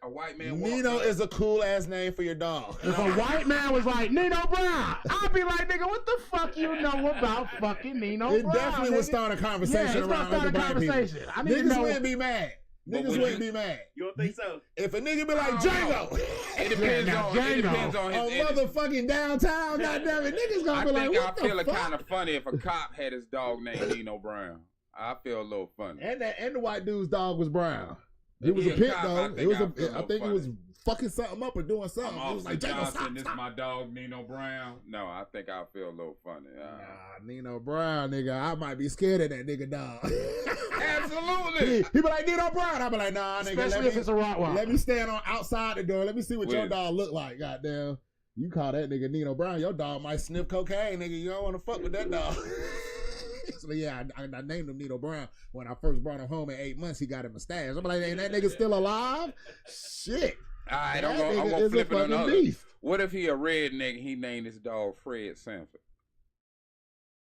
[SPEAKER 3] a white man. walk
[SPEAKER 6] Nino
[SPEAKER 3] up?
[SPEAKER 6] is a cool ass name for your dog.
[SPEAKER 2] If a white man was like Nino Brown, I'd be like, nigga, what the fuck you know about fucking Nino
[SPEAKER 6] It
[SPEAKER 2] Brown?
[SPEAKER 6] definitely would
[SPEAKER 2] nigga?
[SPEAKER 6] start a conversation
[SPEAKER 2] Yeah, it's gonna
[SPEAKER 6] around
[SPEAKER 2] start
[SPEAKER 6] other
[SPEAKER 2] a
[SPEAKER 6] black people.
[SPEAKER 2] conversation. I need to
[SPEAKER 6] Niggas
[SPEAKER 2] know.
[SPEAKER 6] wouldn't be mad.
[SPEAKER 3] But
[SPEAKER 6] Niggas
[SPEAKER 3] would
[SPEAKER 6] wouldn't
[SPEAKER 3] you-
[SPEAKER 6] be mad.
[SPEAKER 5] You don't think so?
[SPEAKER 6] If a nigga be like
[SPEAKER 3] I don't
[SPEAKER 6] Django
[SPEAKER 3] It depends
[SPEAKER 2] now,
[SPEAKER 3] on. It
[SPEAKER 2] Django.
[SPEAKER 3] depends on
[SPEAKER 6] on
[SPEAKER 3] his.
[SPEAKER 6] motherfucking downtown, goddamn it, niggas gonna
[SPEAKER 3] I
[SPEAKER 6] be like,
[SPEAKER 3] think I
[SPEAKER 6] what
[SPEAKER 3] feel
[SPEAKER 6] the
[SPEAKER 3] it
[SPEAKER 6] fuck?
[SPEAKER 3] kind of funny if a cop had his dog named Nino Brown. I feel a little funny.
[SPEAKER 6] And the white dude's dog was brown. It was
[SPEAKER 3] Yeah,
[SPEAKER 6] a pit
[SPEAKER 3] cop,
[SPEAKER 6] though.
[SPEAKER 3] I think
[SPEAKER 6] It was
[SPEAKER 3] I feel
[SPEAKER 6] I think it was
[SPEAKER 3] funny.
[SPEAKER 6] fucking something up or doing something.
[SPEAKER 3] I'm
[SPEAKER 6] It was
[SPEAKER 3] Officer
[SPEAKER 6] like Django,
[SPEAKER 3] Johnson.
[SPEAKER 6] stop,
[SPEAKER 3] This
[SPEAKER 6] stop.
[SPEAKER 3] my dog Nino Brown. No, I think I feel a little funny.
[SPEAKER 6] Nah, Nino Brown, nigga, I might be scared of that nigga dog.
[SPEAKER 3] Absolutely.
[SPEAKER 6] he be like Nino Brown. I be like, nah, nigga,
[SPEAKER 2] Especially if it's a Rottweiler.
[SPEAKER 6] let me stand on outside the door. Let me see what your
[SPEAKER 3] Wait.
[SPEAKER 6] dog look like. Goddamn, you call that nigga Nino Brown? Your dog might sniff cocaine, nigga. You don't want to fuck with that dog. So yeah, I named him Nino Brown. When I first brought him home in 8 months, he got a mustache. I'm like, ain't that nigga still alive? Shit.
[SPEAKER 3] All right,
[SPEAKER 6] That
[SPEAKER 3] I'm
[SPEAKER 6] nigga
[SPEAKER 3] gonna
[SPEAKER 6] is a
[SPEAKER 3] flip it
[SPEAKER 6] fucking
[SPEAKER 3] another.
[SPEAKER 6] beast.
[SPEAKER 3] What if he a redneck? He named his dog Fred Sanford.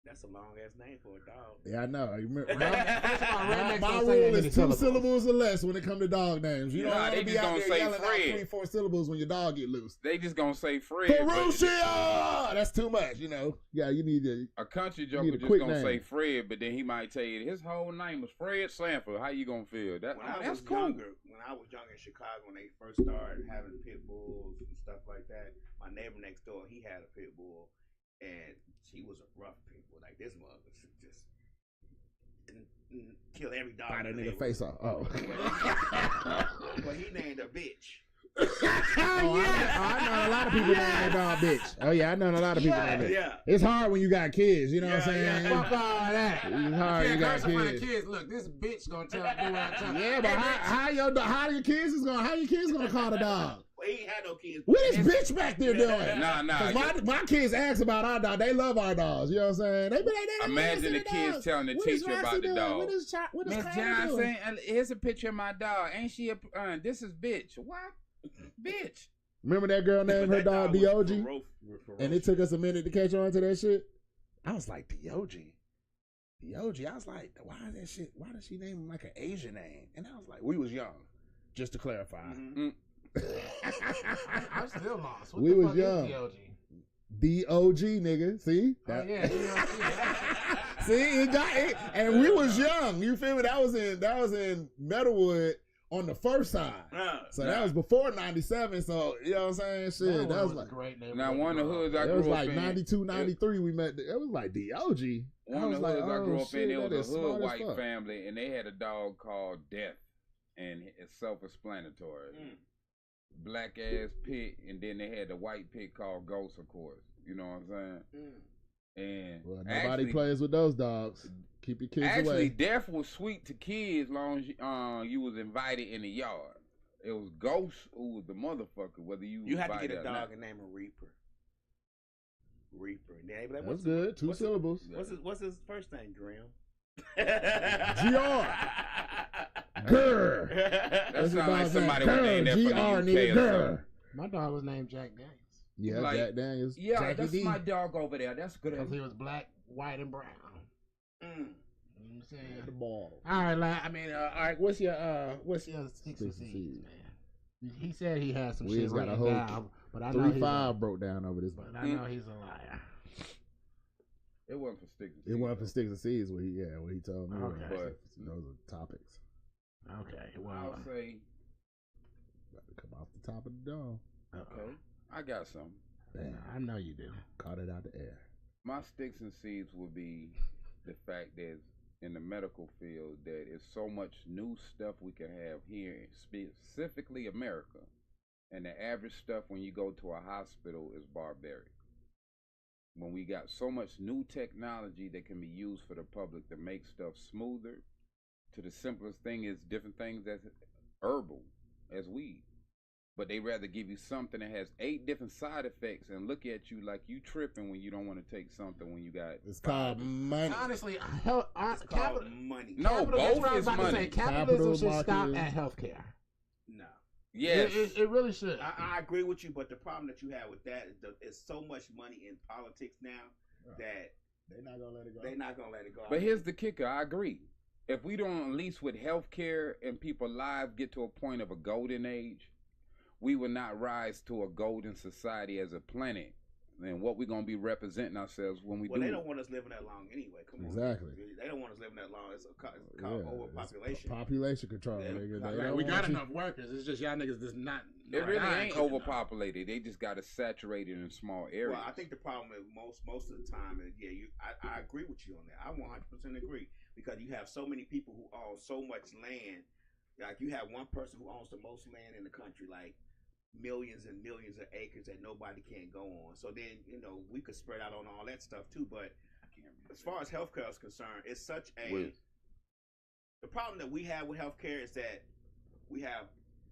[SPEAKER 5] That's a long ass name for a dog.
[SPEAKER 6] Yeah, I know. You remember,
[SPEAKER 2] Rednecks
[SPEAKER 6] my
[SPEAKER 2] don't say
[SPEAKER 6] rule
[SPEAKER 2] that
[SPEAKER 6] is
[SPEAKER 2] many
[SPEAKER 6] 2 syllables or less when it comes to dog names. You
[SPEAKER 3] Nah,
[SPEAKER 6] don't want
[SPEAKER 3] they
[SPEAKER 6] to be
[SPEAKER 3] just
[SPEAKER 6] out
[SPEAKER 3] gonna
[SPEAKER 6] there
[SPEAKER 3] say
[SPEAKER 6] yelling
[SPEAKER 3] Fred.
[SPEAKER 6] out 3-4 syllables when your dog get loose.
[SPEAKER 3] They just gonna say Fred. but
[SPEAKER 6] Perusia! That's too much, you know. Yeah, you need to.
[SPEAKER 3] A country
[SPEAKER 6] need
[SPEAKER 3] joker
[SPEAKER 6] a
[SPEAKER 3] just
[SPEAKER 6] quick
[SPEAKER 3] gonna say
[SPEAKER 6] name.
[SPEAKER 3] Fred, but then he might tell you his whole name was Fred Sanford. How you gonna feel?
[SPEAKER 5] When I
[SPEAKER 3] That's
[SPEAKER 5] was
[SPEAKER 3] cool.
[SPEAKER 5] younger, when I was younger in Chicago, when they first started having pit bulls and stuff like that, my neighbor next door, he had a pit bull, and she was a rough pit bull. Like this mother just kill every dog.
[SPEAKER 6] Bite that
[SPEAKER 5] in the
[SPEAKER 6] nigga face off. Oh.
[SPEAKER 5] But he named her bitch.
[SPEAKER 6] I know a lot of people name their dog bitch. Oh yeah, I know a lot of people name it.
[SPEAKER 5] Yeah.
[SPEAKER 6] It's hard when you got kids. You know what I'm saying?
[SPEAKER 2] Fuck all that.
[SPEAKER 6] It's hard when you got
[SPEAKER 2] in front of
[SPEAKER 6] kids.
[SPEAKER 2] kids. Look, this bitch gonna tell do what I tell.
[SPEAKER 6] Yeah, but how your kids gonna call the dog?
[SPEAKER 5] Well, he ain't had no kids.
[SPEAKER 6] What is bitch back there doing?
[SPEAKER 3] Nah.
[SPEAKER 6] Cause my kids ask about our dog. They love our dogs. You know what I'm saying? They be like, they
[SPEAKER 3] Imagine the kids
[SPEAKER 6] dogs.
[SPEAKER 3] telling the
[SPEAKER 6] What is
[SPEAKER 3] teacher
[SPEAKER 6] Roxy
[SPEAKER 3] about the
[SPEAKER 6] doing?
[SPEAKER 3] dog.
[SPEAKER 6] What is
[SPEAKER 3] Miss
[SPEAKER 6] Kyla doing?
[SPEAKER 3] Johnson, here's a picture of my dog. Ain't she a? This is bitch. What? Bitch.
[SPEAKER 6] Remember that girl named her
[SPEAKER 5] That
[SPEAKER 6] dog
[SPEAKER 5] was
[SPEAKER 6] D.O.G.?
[SPEAKER 5] ferocious.
[SPEAKER 6] And it took us a minute to catch on to that shit. I was like, D.O.G. I was like, why is that shit? Why does she name him like an Asian name? And I was like, we was young, just to clarify.
[SPEAKER 5] Mm-hmm.
[SPEAKER 2] I'm still lost. What
[SPEAKER 6] We
[SPEAKER 2] the
[SPEAKER 6] was
[SPEAKER 2] fuck
[SPEAKER 6] young.
[SPEAKER 2] is DOG?
[SPEAKER 6] D.O.G. nigga. See?
[SPEAKER 2] Oh yeah, DOG.
[SPEAKER 6] See, it got it, and we was young. You feel me? That was in Metalwood on the first side. So that was before '97. So you know what I'm saying? Shit, that was like
[SPEAKER 2] a great name.
[SPEAKER 3] Now one of the hoods I
[SPEAKER 6] it
[SPEAKER 3] grew
[SPEAKER 6] was
[SPEAKER 3] up
[SPEAKER 6] like
[SPEAKER 3] in.
[SPEAKER 6] 92, 93. We met. It was like D.O.G.
[SPEAKER 3] One
[SPEAKER 6] I
[SPEAKER 3] of
[SPEAKER 6] was
[SPEAKER 3] the
[SPEAKER 6] like,
[SPEAKER 3] hoods I grew up in, it was a hood
[SPEAKER 6] smart as
[SPEAKER 3] white
[SPEAKER 6] fuck.
[SPEAKER 3] family, and they had a dog called Death, and it's self-explanatory. Black ass pit, and then they had the white pit called Ghost, of course. You know what I'm saying? And
[SPEAKER 6] Well, nobody plays with those dogs. Keep your kids away.
[SPEAKER 3] Death was sweet to kids long as you was invited in the yard. It was Ghost who was the motherfucker, whether you
[SPEAKER 5] had to get
[SPEAKER 3] invited
[SPEAKER 5] a
[SPEAKER 3] or
[SPEAKER 5] dog
[SPEAKER 3] not.
[SPEAKER 5] and name him Reaper. And then they be like,
[SPEAKER 6] That's good. Two syllables.
[SPEAKER 5] What's his first name? Grim.
[SPEAKER 6] G.R. Grr.
[SPEAKER 3] That sounds like somebody would name that from
[SPEAKER 6] G.R.
[SPEAKER 3] the UK
[SPEAKER 6] nigga.
[SPEAKER 3] or
[SPEAKER 6] Grr.
[SPEAKER 3] something.
[SPEAKER 2] My dog was named Jack Daniels
[SPEAKER 6] Yeah,
[SPEAKER 3] Like,
[SPEAKER 6] Jack Daniels.
[SPEAKER 3] Yeah,
[SPEAKER 6] Jackie
[SPEAKER 3] that's
[SPEAKER 6] D.
[SPEAKER 3] my dog over there. That's good.
[SPEAKER 2] because he was black, white, and brown.
[SPEAKER 5] Mm.
[SPEAKER 2] You know what I'm saying?
[SPEAKER 6] The ball.
[SPEAKER 2] All right, all right. What's your sticks and
[SPEAKER 6] Sticks and
[SPEAKER 2] seeds,
[SPEAKER 6] seeds.
[SPEAKER 2] man? He said he had some
[SPEAKER 6] We
[SPEAKER 2] shit
[SPEAKER 6] just got a
[SPEAKER 2] written
[SPEAKER 6] whole
[SPEAKER 2] down, but I know he's
[SPEAKER 6] 3-5 broke down over this.
[SPEAKER 2] But I know he's a liar.
[SPEAKER 3] It wasn't for sticks.
[SPEAKER 6] It wasn't for sticks and seeds. What he told me.
[SPEAKER 2] Okay.
[SPEAKER 6] But those are topics.
[SPEAKER 2] Okay, well,
[SPEAKER 3] I'll say,
[SPEAKER 6] About to come off the top of the dome.
[SPEAKER 3] okay, I got some.
[SPEAKER 6] Bam.
[SPEAKER 2] I know you do.
[SPEAKER 6] Caught it out the air.
[SPEAKER 3] My sticks and seeds would be the fact that in the medical field that it's so much new stuff we can have here, specifically America. And the average stuff when you go to a hospital is barbaric. When we got so much new technology that can be used for the public to make stuff smoother, to the simplest thing is different things that's herbal as weed. But they rather give you something that has 8 different side effects and look at you like you tripping when you don't want to take something when you got.
[SPEAKER 6] It's called money.
[SPEAKER 2] Honestly,
[SPEAKER 5] It's called money.
[SPEAKER 3] No,
[SPEAKER 2] capital, that's
[SPEAKER 3] both
[SPEAKER 2] what I was
[SPEAKER 3] is
[SPEAKER 2] about to say.
[SPEAKER 3] money.
[SPEAKER 2] Capitalism
[SPEAKER 6] Capital
[SPEAKER 2] should stop
[SPEAKER 6] market.
[SPEAKER 2] at healthcare.
[SPEAKER 5] No.
[SPEAKER 3] Yes.
[SPEAKER 2] It really should.
[SPEAKER 5] I agree with you, but the problem that you have with that is there's so much money in politics now that
[SPEAKER 6] They're not gonna let it go.
[SPEAKER 5] they're not gonna let it go.
[SPEAKER 3] But here's the kicker. I agree. If we don't, at least with healthcare and people's lives, get to a point of a golden age, we will not rise to a golden society as a planet. And what we're gonna be representing ourselves when we
[SPEAKER 5] Well,
[SPEAKER 3] do.
[SPEAKER 5] they don't want us living that long anyway. Come on.
[SPEAKER 6] Exactly.
[SPEAKER 5] They don't want us living that long. It's called overpopulation.
[SPEAKER 6] Population control,
[SPEAKER 5] Yeah.
[SPEAKER 6] nigga.
[SPEAKER 5] Like,
[SPEAKER 6] They don't
[SPEAKER 2] we got
[SPEAKER 6] want you-
[SPEAKER 2] enough workers. It's just y'all niggas just not.
[SPEAKER 3] It really
[SPEAKER 2] dying
[SPEAKER 3] ain't
[SPEAKER 2] quick enough.
[SPEAKER 3] overpopulated. They just got it saturated in small areas.
[SPEAKER 5] Well, I think the problem is most of the time is I agree with you on that. I 100% agree because you have so many people who own so much land. Like you have one person who owns the most land in the country, like millions and millions of acres that nobody can go on. So then we could spread out on all that stuff too. But as far as healthcare is concerned, it's such a the problem that we have with healthcare is that we have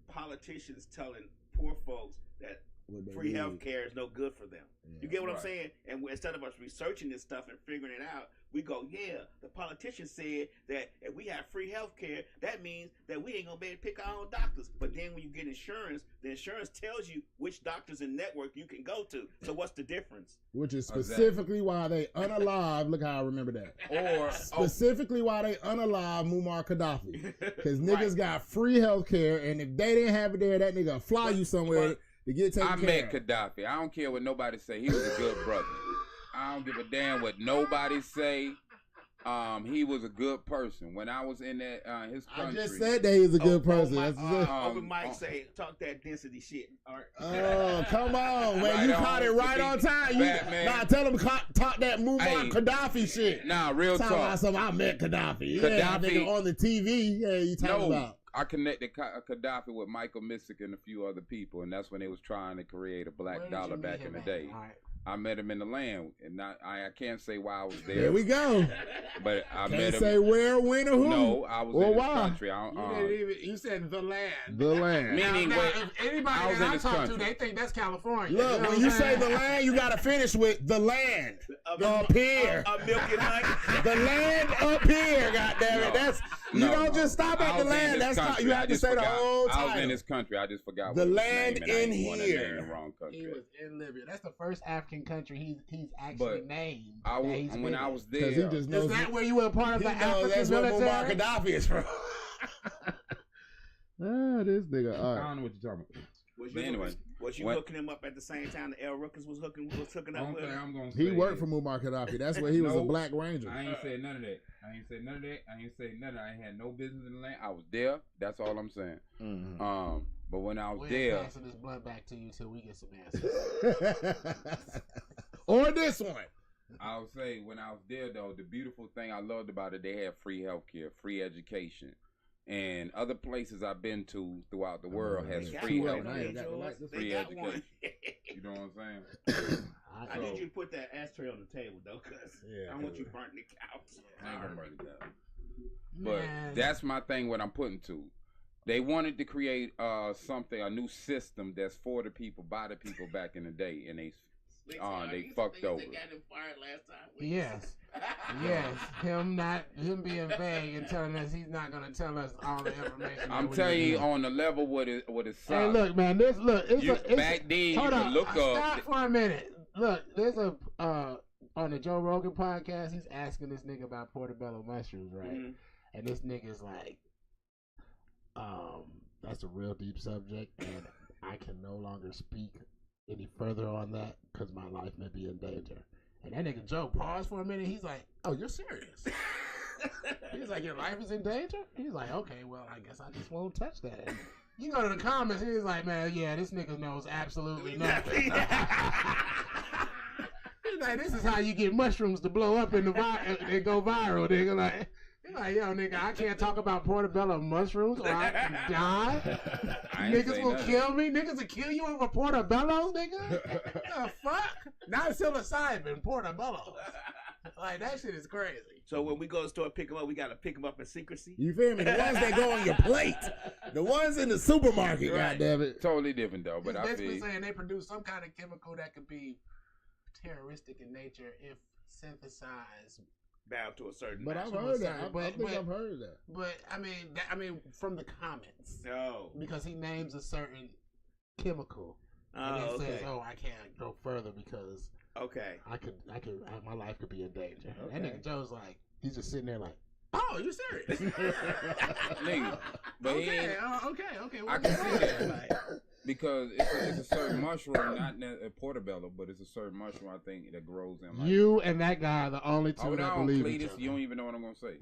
[SPEAKER 5] politicians telling poor folks that free health care is no good for them.
[SPEAKER 6] Yeah,
[SPEAKER 5] You get what I'm
[SPEAKER 3] right.
[SPEAKER 5] saying? And instead of us researching this stuff and figuring it out, we go, yeah, the politician said that if we have free health care, that means that we ain't going to be able to pick our own doctors. But then when you get insurance, the insurance tells you which doctors and network you can go to. So what's the difference?
[SPEAKER 6] Which is specifically why they unalive. Look how I remember that.
[SPEAKER 3] Or
[SPEAKER 6] Specifically why they unalive Muammar Gaddafi. Because niggas got free health care, and if they didn't have it there, that nigga fly you somewhere to get taken
[SPEAKER 3] I
[SPEAKER 6] care
[SPEAKER 3] met
[SPEAKER 6] of.
[SPEAKER 3] Gaddafi. I don't care what nobody say. He was a good brother. I don't give a damn what nobody say. He was a good person. When I was in that his country.
[SPEAKER 6] I just said that he's a good person. That's it.
[SPEAKER 5] Open mic say, talk that density shit. All right.
[SPEAKER 6] Oh, come on, man.
[SPEAKER 3] Right
[SPEAKER 6] You
[SPEAKER 3] on,
[SPEAKER 6] caught it right on time. Nah, tell him talk that Muammar Gaddafi shit.
[SPEAKER 3] Nah, real
[SPEAKER 6] talk. About something I met Gaddafi. Yeah, nigga on the TV. Yeah, you talking about.
[SPEAKER 3] I connected Gaddafi with Michael Missick and a few other people, and that's when they was trying to create a black dollar back in the day. I met him in the land, and I can't say why I was there.
[SPEAKER 6] There we go.
[SPEAKER 3] But I
[SPEAKER 6] Can't
[SPEAKER 3] met him.
[SPEAKER 6] say where, when, or who.
[SPEAKER 3] No, I was in his country.
[SPEAKER 2] You said the land.
[SPEAKER 6] The land.
[SPEAKER 3] Meaning,
[SPEAKER 2] now, if anybody that I talk to, they think that's California.
[SPEAKER 6] Look,
[SPEAKER 2] you know
[SPEAKER 6] when you say the land, you got to finish with the land up here.
[SPEAKER 5] Milk and honey.
[SPEAKER 6] The land up here, goddammit. That's you don't just stop at the land. That's not. You have to say the whole title.
[SPEAKER 3] I was in this country. I just forgot
[SPEAKER 6] the
[SPEAKER 3] what
[SPEAKER 6] land
[SPEAKER 3] his name,
[SPEAKER 6] in here.
[SPEAKER 3] The wrong country.
[SPEAKER 2] He was in Libya. That's the first African country he's actually named.
[SPEAKER 3] When I was there,
[SPEAKER 6] he just knows
[SPEAKER 2] is that where you were part of the African
[SPEAKER 6] that's
[SPEAKER 2] military?
[SPEAKER 6] Where Muammar Gaddafi is from. This nigga. All right.
[SPEAKER 3] I don't know what you're talking about.
[SPEAKER 5] Was you hooking him up at the same time that L. Rookers was hooking up with him?
[SPEAKER 6] He worked for Muammar Gaddafi. That's where he was a black ranger.
[SPEAKER 3] I ain't said none of that. I ain't had no business in the land. I was there. That's all I'm saying.
[SPEAKER 6] Mm-hmm.
[SPEAKER 3] But when I was
[SPEAKER 2] We're
[SPEAKER 3] there,
[SPEAKER 2] passing this blunt back to you till we get some answers.
[SPEAKER 6] Or this one.
[SPEAKER 3] I'll say when I was there though, the beautiful thing I loved about it, they had free healthcare, free education. And other places I've been to throughout the world has free healthcare, free education. You know what I'm saying?
[SPEAKER 5] I need you to put that ashtray on the table though, cause I don't want you burning the couch.
[SPEAKER 3] I ain't gonna burn it down. But that's my thing. What I'm putting to. They wanted to create a new system that's for the people, by the people back in the day, and they fucked over.
[SPEAKER 5] They got him fired last time.
[SPEAKER 2] Yes. Him being vague and telling us he's not gonna tell us all the information.
[SPEAKER 3] I'm telling you on the level what it's
[SPEAKER 2] Hey, look, man,
[SPEAKER 3] back then you can look up.
[SPEAKER 2] Stop for a minute. Look, there's a on the Joe Rogan podcast, he's asking this nigga about portobello mushrooms, right? Mm-hmm. And this nigga's like, that's a real deep subject, and I can no longer speak any further on that because my life may be in danger. And that nigga Joe paused for a minute. He's like, "Oh, you're serious?" He's like, "Your life is in danger?" He's like, "Okay, well, I guess I just won't touch that." And you go to the comments, he's like, "Man, yeah, this nigga knows absolutely nothing." He's like, "This is how you get mushrooms to blow up and and go viral, nigga." Like. He's like, yo, nigga, I can't talk about portobello mushrooms or I can die. Niggas will kill me. Niggas will kill you over portobellos, nigga. The fuck? Not psilocybin, portobello. Like, that shit is crazy.
[SPEAKER 5] So when we go to the store and pick them up, we got to pick them up in secrecy?
[SPEAKER 6] You feel me? The ones that go on your plate. The ones in the supermarket,
[SPEAKER 3] right.
[SPEAKER 6] goddammit.
[SPEAKER 3] Totally different, though. But
[SPEAKER 2] He's basically saying they produce some kind of chemical that could be terroristic in nature if synthesized.
[SPEAKER 5] Down to a certain.
[SPEAKER 6] But I've heard that. I think I've heard that.
[SPEAKER 2] But I mean, from the comments.
[SPEAKER 5] No.
[SPEAKER 2] Because he names a certain chemical, and then says, "Oh, I can't go further because my life could be in danger." Okay. That nigga Joe's like, he's just sitting there like, "Oh, you serious?"
[SPEAKER 3] Nigga, but
[SPEAKER 2] okay.
[SPEAKER 3] I can see that. Because it's a certain mushroom, not a portobello, but it's a certain mushroom I think that grows in. Like,
[SPEAKER 2] you and that guy are the only two that believe each other.
[SPEAKER 3] You don't even know what I'm gonna say.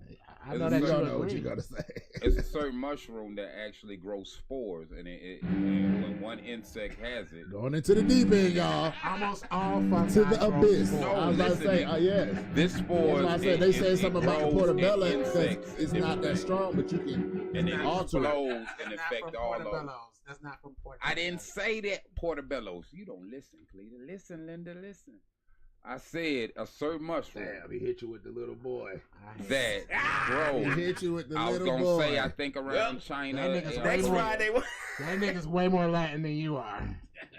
[SPEAKER 2] I know that you
[SPEAKER 6] don't know what you gotta say.
[SPEAKER 3] It's a certain mushroom that actually grows spores, and and when one insect has it,
[SPEAKER 6] going into the deep end, y'all.
[SPEAKER 2] Almost all fungi
[SPEAKER 6] to the abyss.
[SPEAKER 3] No,
[SPEAKER 6] I was about to say, yes.
[SPEAKER 3] This spore.
[SPEAKER 6] I said they said something about the portobello because it's not that strong, but you can alter it
[SPEAKER 3] and affect all of.
[SPEAKER 2] That's not from portobello.
[SPEAKER 3] I didn't say that portobellos. You don't listen, Cleta. Listen, Linda, listen. I said a certain mushroom.
[SPEAKER 5] Damn, he hit you with the little boy.
[SPEAKER 3] That, bro.
[SPEAKER 6] He hit you with the
[SPEAKER 3] I was
[SPEAKER 6] little
[SPEAKER 3] gonna
[SPEAKER 6] boy.
[SPEAKER 3] say, I think around China.
[SPEAKER 2] that nigga's
[SPEAKER 5] Next Friday.
[SPEAKER 2] That nigga's way more Latin than you are.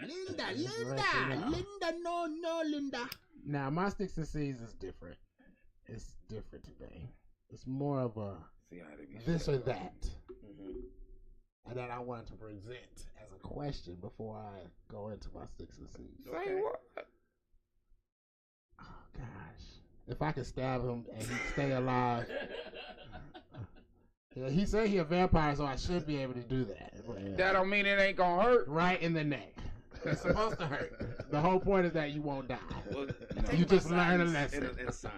[SPEAKER 6] Linda, no, Linda.
[SPEAKER 2] Now, my Sticks and Seeds is different. It's different today. It's more of a this or that. And that I wanted to present as a question before I go into my Sticks and Seeds.
[SPEAKER 3] Say what?
[SPEAKER 2] Oh, gosh. If I could stab him and he'd stay alive. Yeah, he said he a vampire, so I should be able to do that.
[SPEAKER 3] That don't mean it ain't gonna hurt.
[SPEAKER 2] Right in the neck. It's supposed to hurt. The whole point is that you won't die.
[SPEAKER 5] Well,
[SPEAKER 2] You just learn a lesson.
[SPEAKER 5] And son.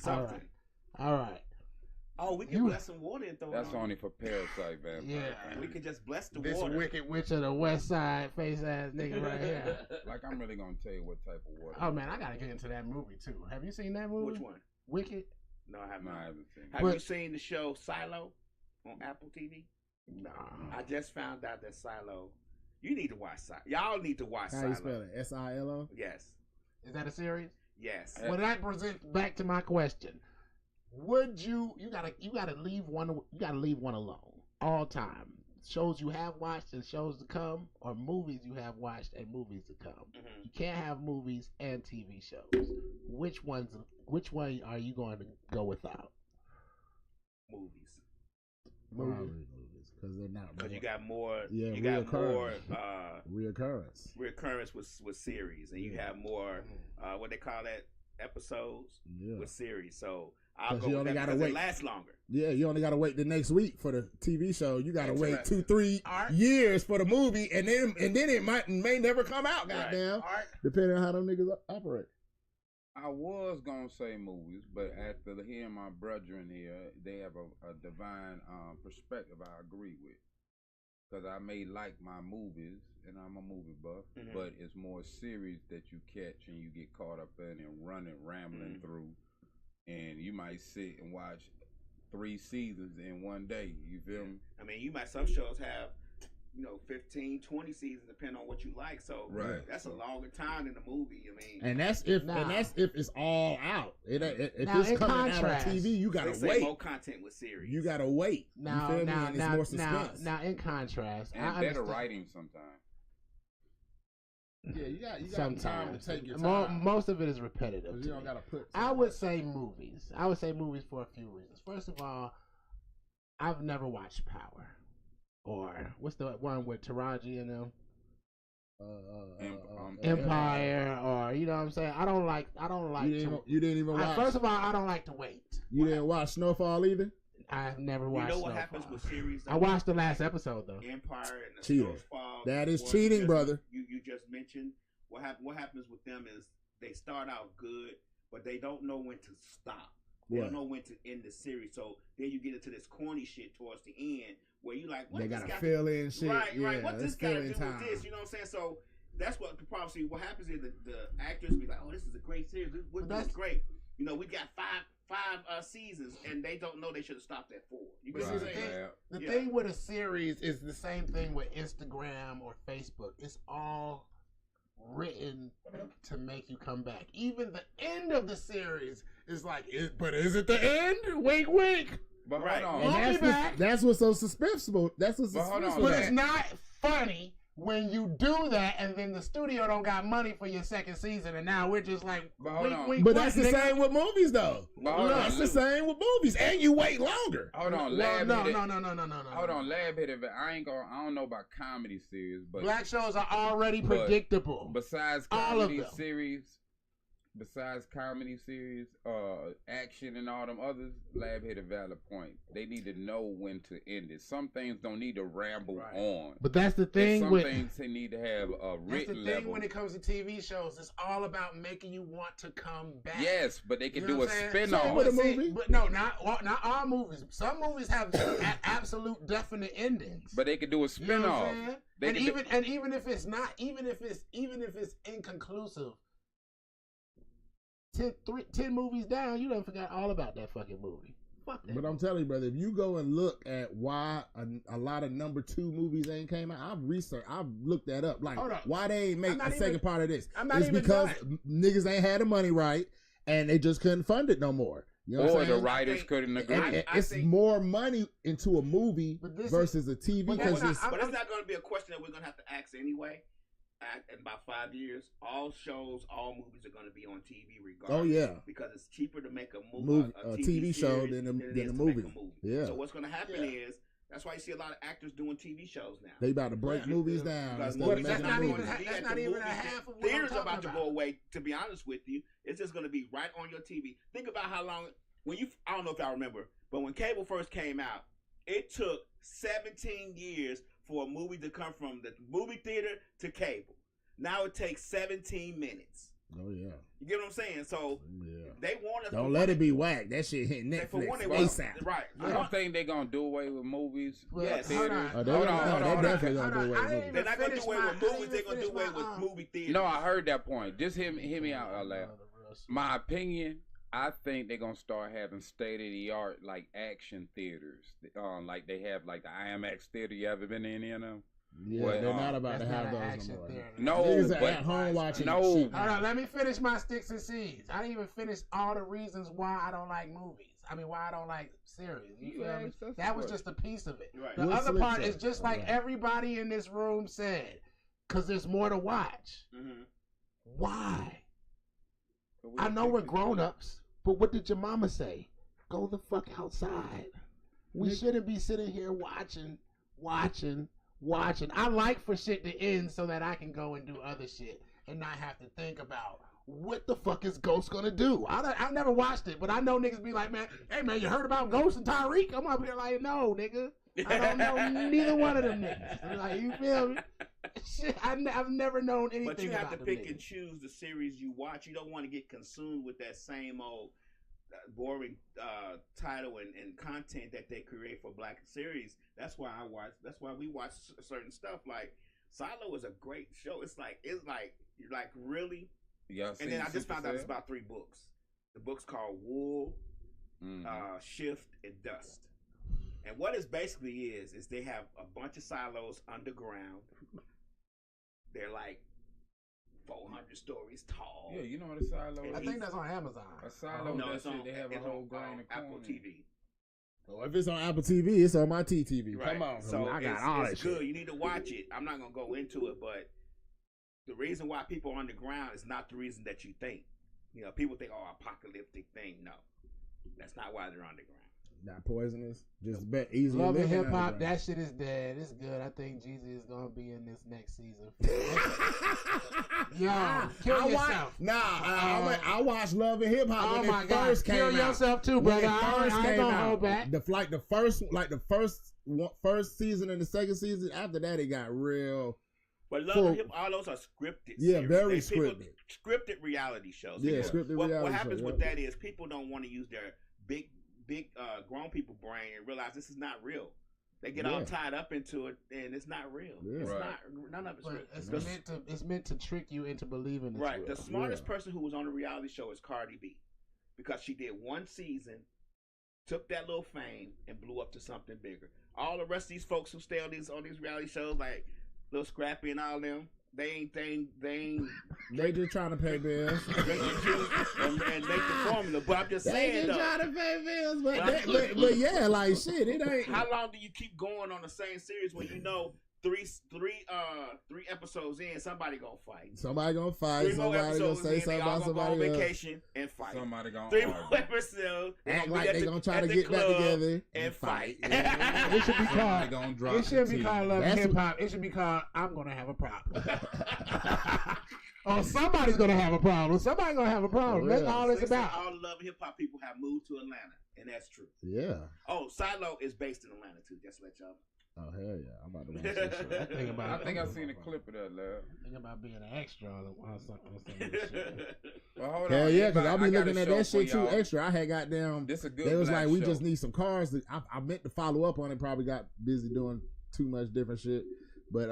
[SPEAKER 2] All right. All right.
[SPEAKER 5] Oh, we can bless some water and throw it
[SPEAKER 3] That's
[SPEAKER 5] on.
[SPEAKER 3] only for parasite vampires.
[SPEAKER 2] Yeah.
[SPEAKER 5] We could just bless the
[SPEAKER 2] This
[SPEAKER 5] water.
[SPEAKER 2] wicked witch of the west side face ass nigga right here.
[SPEAKER 3] Like, I'm really gonna tell you what type of water.
[SPEAKER 2] Oh man, I gotta get into that movie too. Have you seen that movie?
[SPEAKER 5] Which one?
[SPEAKER 2] Wicked?
[SPEAKER 5] No, I have
[SPEAKER 3] No,
[SPEAKER 5] not.
[SPEAKER 3] I haven't seen it.
[SPEAKER 5] Have
[SPEAKER 2] But-
[SPEAKER 5] you seen the show Silo on Apple TV?
[SPEAKER 2] No.
[SPEAKER 5] I just found out that Silo. You need to watch Silo. Y'all need to watch
[SPEAKER 6] How
[SPEAKER 5] Silo.
[SPEAKER 6] you spell it? S-I-L-O?
[SPEAKER 5] Yes.
[SPEAKER 2] Is that a series?
[SPEAKER 5] Yes.
[SPEAKER 2] Well, that presents back to my question. Would you gotta leave one alone all time? Shows you have watched and shows to come, or movies you have watched and movies to come.
[SPEAKER 5] Mhm.
[SPEAKER 2] You can't have movies and TV shows. Which one are you going to go without?
[SPEAKER 5] Movies.
[SPEAKER 6] Probably movies, because they're not.
[SPEAKER 5] Because you got more.
[SPEAKER 6] Yeah,
[SPEAKER 5] you got more
[SPEAKER 6] reoccurrence.
[SPEAKER 5] reoccurrence with series, and you have more. What they call that, episodes with series. So I'll go
[SPEAKER 6] you
[SPEAKER 5] with
[SPEAKER 6] only
[SPEAKER 5] that
[SPEAKER 6] gotta
[SPEAKER 5] because
[SPEAKER 6] wait.
[SPEAKER 5] it lasts longer.
[SPEAKER 6] Yeah, you only gotta wait the next week for the TV show. You gotta wait
[SPEAKER 5] Interesting.
[SPEAKER 6] 2-3
[SPEAKER 2] Art?
[SPEAKER 6] years for the movie, and then it may never come out. Goddamn,
[SPEAKER 2] Art?
[SPEAKER 6] depending on how them niggas operate.
[SPEAKER 3] I was gonna say movies, but after hearing my brethren here, they have a divine perspective I agree with. Because I may like my movies, and I'm a movie buff, but it's more series that you catch and you get caught up in and running, rambling through. And you might sit and watch 3 seasons in one day. You feel me?
[SPEAKER 5] I mean, some shows have, 15, 20 seasons, depending on what you like. So that's a longer time than the movie. I mean,
[SPEAKER 6] And that's if it's all out. If
[SPEAKER 2] Now,
[SPEAKER 6] it's
[SPEAKER 2] in
[SPEAKER 6] coming
[SPEAKER 2] contrast,
[SPEAKER 6] out on TV, you
[SPEAKER 5] they
[SPEAKER 6] gotta
[SPEAKER 5] say
[SPEAKER 6] wait.
[SPEAKER 5] more content with series.
[SPEAKER 6] You gotta wait.
[SPEAKER 2] Now,
[SPEAKER 6] you feel me?
[SPEAKER 2] now,
[SPEAKER 6] And
[SPEAKER 2] now,
[SPEAKER 6] it's more suspense.
[SPEAKER 2] now, in contrast,
[SPEAKER 3] And
[SPEAKER 2] I
[SPEAKER 3] better
[SPEAKER 2] understand.
[SPEAKER 3] writing sometimes.
[SPEAKER 6] Yeah, you got time to
[SPEAKER 2] Sometimes
[SPEAKER 6] take your time.
[SPEAKER 2] most of it is repetitive.
[SPEAKER 6] You
[SPEAKER 2] to
[SPEAKER 6] don't
[SPEAKER 2] me.
[SPEAKER 6] gotta put.
[SPEAKER 2] I would say movies. I would say movies for a few reasons. First of all, I've never watched Power, or what's the one with Taraji and them? Empire, or you know what I'm saying. I don't like.
[SPEAKER 6] You didn't even watch.
[SPEAKER 2] First of all, I don't like to wait.
[SPEAKER 6] You didn't watch Snowfall either.
[SPEAKER 2] I've never
[SPEAKER 5] You
[SPEAKER 2] watched.
[SPEAKER 5] know what
[SPEAKER 2] Snowfall.
[SPEAKER 5] happens with series?
[SPEAKER 2] I watched the last episode though.
[SPEAKER 5] Empire and the
[SPEAKER 6] Cheater.
[SPEAKER 5] Snowfall.
[SPEAKER 6] That is
[SPEAKER 5] what
[SPEAKER 6] cheating,
[SPEAKER 5] you just-
[SPEAKER 6] brother.
[SPEAKER 5] You just mentioned what happens with them is they start out good, but they don't know when to stop. They
[SPEAKER 6] What?
[SPEAKER 5] don't know when to end the series. So then you get into this corny shit towards the end where you like, what
[SPEAKER 6] They
[SPEAKER 5] this
[SPEAKER 6] gotta
[SPEAKER 5] guy
[SPEAKER 6] fill in shit.
[SPEAKER 5] Right,
[SPEAKER 6] yeah,
[SPEAKER 5] right. What this
[SPEAKER 6] it's
[SPEAKER 5] got to do
[SPEAKER 6] filling
[SPEAKER 5] with
[SPEAKER 6] time.
[SPEAKER 5] this? You know what I'm saying? So that's what the problem. See, what happens is the actors be like, oh, this is a great series. We're doing great. We got five seasons, and they don't know they should have stopped at 4. You get what I'm saying?
[SPEAKER 2] The thing with a series is the same thing with Instagram or Facebook. It's all written to make you come back. Even the end of the series is like, but is it the end? Wink, wink.
[SPEAKER 3] But
[SPEAKER 5] Right.
[SPEAKER 3] hold
[SPEAKER 2] And
[SPEAKER 3] on.
[SPEAKER 2] I'll be back.
[SPEAKER 6] That's what's so suspenseful. That's what's
[SPEAKER 3] But hold on,
[SPEAKER 6] suspenseful.
[SPEAKER 2] But it's not funny when you do that, and then the studio don't got money for your second season, and now we're just like,
[SPEAKER 3] But hold
[SPEAKER 2] wink,
[SPEAKER 3] on.
[SPEAKER 2] wink,
[SPEAKER 6] But
[SPEAKER 2] wink,
[SPEAKER 6] that's the
[SPEAKER 2] nigga.
[SPEAKER 6] same with movies, though.
[SPEAKER 3] But hold on,
[SPEAKER 6] That's the
[SPEAKER 3] listen.
[SPEAKER 6] same with movies, and you wait longer.
[SPEAKER 3] Hold on,
[SPEAKER 2] No,
[SPEAKER 3] lab
[SPEAKER 2] no,
[SPEAKER 3] hit it.
[SPEAKER 2] no.
[SPEAKER 3] Hold on, lab hit it. I don't know about comedy series, but
[SPEAKER 2] Black shows are already
[SPEAKER 3] But-
[SPEAKER 2] predictable.
[SPEAKER 3] besides
[SPEAKER 2] all of
[SPEAKER 3] comedy
[SPEAKER 2] them.
[SPEAKER 3] series, action and all them others, lab hit a valid point. They need to know when to end it. Some things don't need to ramble on.
[SPEAKER 2] But that's the
[SPEAKER 3] And
[SPEAKER 2] thing
[SPEAKER 3] some
[SPEAKER 2] with
[SPEAKER 3] things they need to have a
[SPEAKER 2] that's the
[SPEAKER 3] written
[SPEAKER 2] thing
[SPEAKER 3] level.
[SPEAKER 2] when it comes to TV shows. It's all about making you want to come back.
[SPEAKER 3] Yes, but they can
[SPEAKER 2] You know
[SPEAKER 3] do a
[SPEAKER 2] what I'm saying?
[SPEAKER 3] spin-off.
[SPEAKER 6] Same with a
[SPEAKER 2] But see,
[SPEAKER 6] movie.
[SPEAKER 2] but no, not all movies. Some movies have absolute definite endings.
[SPEAKER 3] But they could do a
[SPEAKER 2] You know
[SPEAKER 3] spin-off.
[SPEAKER 2] what I'm saying?
[SPEAKER 3] They
[SPEAKER 2] And
[SPEAKER 3] could do-
[SPEAKER 2] even if it's not, even if it's inconclusive, 10 movies down, you done forgot all about that fucking movie.
[SPEAKER 1] Fuck that.
[SPEAKER 6] But I'm telling you, brother, if you go and look at why a lot of number 2 movies ain't came out, I've looked that up. Like, why they ain't make a second part of this? It's because niggas ain't had the money right, and they just couldn't fund it no more. You know
[SPEAKER 3] or the writers couldn't agree.
[SPEAKER 6] It's more money into a movie versus a TV.
[SPEAKER 5] But it's not going to be a question that we're going to have to ask anyway. In about 5 years, all shows, all movies are going to be on TV regardless.
[SPEAKER 6] Oh yeah,
[SPEAKER 5] because it's cheaper to make a
[SPEAKER 6] TV show than a movie. Yeah.
[SPEAKER 5] So what's going to happen is that's why you see a lot of actors doing TV shows now.
[SPEAKER 6] They about to break movies down.
[SPEAKER 5] That's not even a half of what theaters are about to go away. To be honest with you, it's just going to be right on your TV. Think about how long I don't know if y'all remember, but when cable first came out, it took 17 years for a movie to come from the movie theater to cable. Now it takes 17 minutes.
[SPEAKER 6] Oh yeah.
[SPEAKER 5] You get what I'm saying? So they want us.
[SPEAKER 6] Don't let it be whack. That shit hit Netflix ASAP.
[SPEAKER 5] Right.
[SPEAKER 3] I don't think they're gonna do away with movies.
[SPEAKER 5] Yes.
[SPEAKER 6] They're definitely gonna do away with movies.
[SPEAKER 5] They're not gonna do away with movies. They're gonna do away with movie theaters.
[SPEAKER 3] No, I heard that point. Just hear me out, Alec. My opinion. I think they're gonna start having state of the art like action theaters, like they have like the IMAX theater. You ever been in any of them?
[SPEAKER 6] Yeah, they're not about to have those no more.
[SPEAKER 3] No,
[SPEAKER 6] but at home watching.
[SPEAKER 2] No, hold on. Let me finish my sticks and seeds. I didn't even finish all the reasons why I don't like movies. I mean, why I don't like series. You feel me? That was just a piece of it.
[SPEAKER 5] Right.
[SPEAKER 2] The other part is just like everybody in this room said, because there's more to watch.
[SPEAKER 5] Mm-hmm.
[SPEAKER 2] Why? I know we're grown-ups. But what did your mama say? Go the fuck outside. We shouldn't be sitting here watching. I like for shit to end so that I can go and do other shit and not have to think about what the fuck is Ghost gonna do. I've never watched it, but I know niggas be like, man, hey man, you heard about Ghost and Tyreek? I'm up here like, no, nigga. I don't know neither one of them niggas. Like, you feel me? Shit, I've never known anything about them.
[SPEAKER 5] But you have to pick
[SPEAKER 2] niggas.
[SPEAKER 5] and choose the series you watch. You don't want to get consumed with that same old boring title and content that they create for black series. That's why we watch certain stuff. Like Silo is a great show. It's like really.
[SPEAKER 3] Yeah.
[SPEAKER 5] And then I just found out it's about 3 books. The book's called Wool, Shift, and Dust. And what it basically is they have a bunch of silos underground. They're like 400 stories tall.
[SPEAKER 3] Yeah, you know what a silo is?
[SPEAKER 2] I think that's on Amazon.
[SPEAKER 3] A silo,
[SPEAKER 5] no, it's on,
[SPEAKER 3] they have a whole grain of
[SPEAKER 5] Apple
[SPEAKER 3] corn.
[SPEAKER 5] TV.
[SPEAKER 6] Well, if it's on Apple TV, it's on my TTV.
[SPEAKER 5] Right.
[SPEAKER 6] Come on,
[SPEAKER 5] so
[SPEAKER 6] I got all that
[SPEAKER 5] it's good.
[SPEAKER 6] shit.
[SPEAKER 5] You need to watch it. I'm not gonna go into it, but the reason why people are underground is not the reason that you think. You know, people think, apocalyptic thing. No, that's not why they're underground.
[SPEAKER 6] Not poisonous. Just bet easy.
[SPEAKER 2] Love and Hip Hop. That shit is dead. It's good. I think Jeezy is gonna be in this next season. Yo, kill yourself.
[SPEAKER 6] I watched Love and Hip Hop when it first came out.
[SPEAKER 2] Kill yourself too, brother. I ain't gonna hold back.
[SPEAKER 6] The first season and the second season. After that, it got real.
[SPEAKER 5] But Love and Hip Hop, all those are scripted.
[SPEAKER 6] Yeah,
[SPEAKER 5] series.
[SPEAKER 6] very scripted.
[SPEAKER 5] Scripted reality shows.
[SPEAKER 6] Yeah, scripted reality shows.
[SPEAKER 5] What happens with that is people don't want to use their big grown people brain and realize this is not real. They get all tied up into it, and it's not real. Yeah. It's not. None of it's real.
[SPEAKER 2] It's meant to trick you into believing it's
[SPEAKER 5] real.
[SPEAKER 2] Right.
[SPEAKER 5] The smartest person who was on the reality show is Cardi B, because she did one season, took that little fame, and blew up to something bigger. All the rest of these folks who stay on these reality shows, like Lil Scrappy and all them, they
[SPEAKER 6] just trying to pay bills
[SPEAKER 5] and make the formula. But I'm just saying,
[SPEAKER 6] they just trying to pay bills. But yeah, like shit, it ain't.
[SPEAKER 5] How long do you keep going on the same series when you know three episodes in, somebody gonna fight?
[SPEAKER 6] Somebody gonna fight. Somebody gonna say something about somebody
[SPEAKER 5] go on vacation and fight.
[SPEAKER 3] Somebody gonna
[SPEAKER 5] 3 more episodes.
[SPEAKER 6] Act like they gonna try to get back together
[SPEAKER 5] and fight.
[SPEAKER 2] Yeah. It should be called. It shouldn't be called Love and Hip Hop. It should be called I'm gonna have a problem. Oh, somebody's gonna have a problem. Somebody's gonna have a problem. That's all it's about.
[SPEAKER 5] All the Love and Hip Hop people have moved to Atlanta, and that's true.
[SPEAKER 6] Yeah.
[SPEAKER 5] Oh, Silo is based in Atlanta too. Just to let y'all.
[SPEAKER 6] Oh hell yeah! I'm about to watch that shit.
[SPEAKER 3] I think I've seen a clip of that, love.
[SPEAKER 2] Think about being an extra on some of this shit.
[SPEAKER 3] Well, hold
[SPEAKER 6] hell
[SPEAKER 3] on.
[SPEAKER 6] yeah, because I'll be looking at that shit too extra. I had goddamn.
[SPEAKER 3] This a good.
[SPEAKER 6] They was like, we
[SPEAKER 3] show.
[SPEAKER 6] just need some cars. I meant to follow up on it. Probably got busy doing too much different shit, but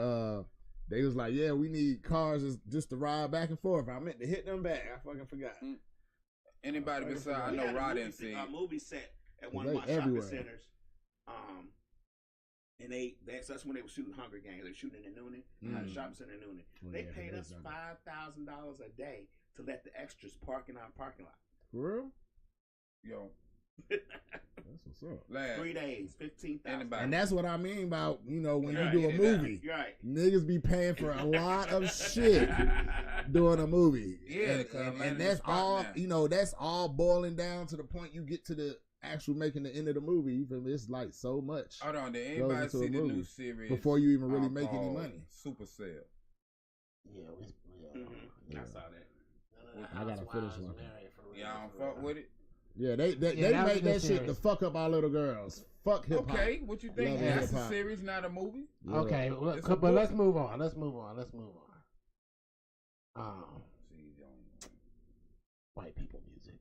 [SPEAKER 6] they was like, yeah, we need cars just to ride back and forth. I meant to hit them back. I fucking forgot.
[SPEAKER 3] Anybody besides I know Rod didn't see
[SPEAKER 5] a movie set at one of my
[SPEAKER 6] everywhere.
[SPEAKER 5] shopping centers. And that's when they were shooting Hunger Games. They were shooting in Noonan, the shopping center in Noonan. They paid us $5,000 a day to let the extras park in our parking lot.
[SPEAKER 6] For real?
[SPEAKER 3] Yo.
[SPEAKER 6] That's what's up.
[SPEAKER 5] 3 days, $15,000.
[SPEAKER 6] And that's what I mean about, when you do a
[SPEAKER 5] Right.
[SPEAKER 6] movie.
[SPEAKER 5] Right.
[SPEAKER 6] Niggas be paying for a lot of shit doing a movie.
[SPEAKER 3] Yeah,
[SPEAKER 6] and that's all, that's all boiling down to the point you get to the actual making the end of the movie. You feel me? It's like so much.
[SPEAKER 3] Hold on, did anybody see the new series
[SPEAKER 6] before you even really make any money?
[SPEAKER 3] Supercell.
[SPEAKER 2] Yeah,
[SPEAKER 5] I saw that.
[SPEAKER 6] I gotta finish one.
[SPEAKER 3] Y'all don't fuck with it?
[SPEAKER 6] Yeah, they make that shit to fuck up our little girls. Fuck hip hop.
[SPEAKER 3] Okay, what you think? That's a series, not a movie.
[SPEAKER 6] Yeah.
[SPEAKER 2] Okay, but let's move on. White people music.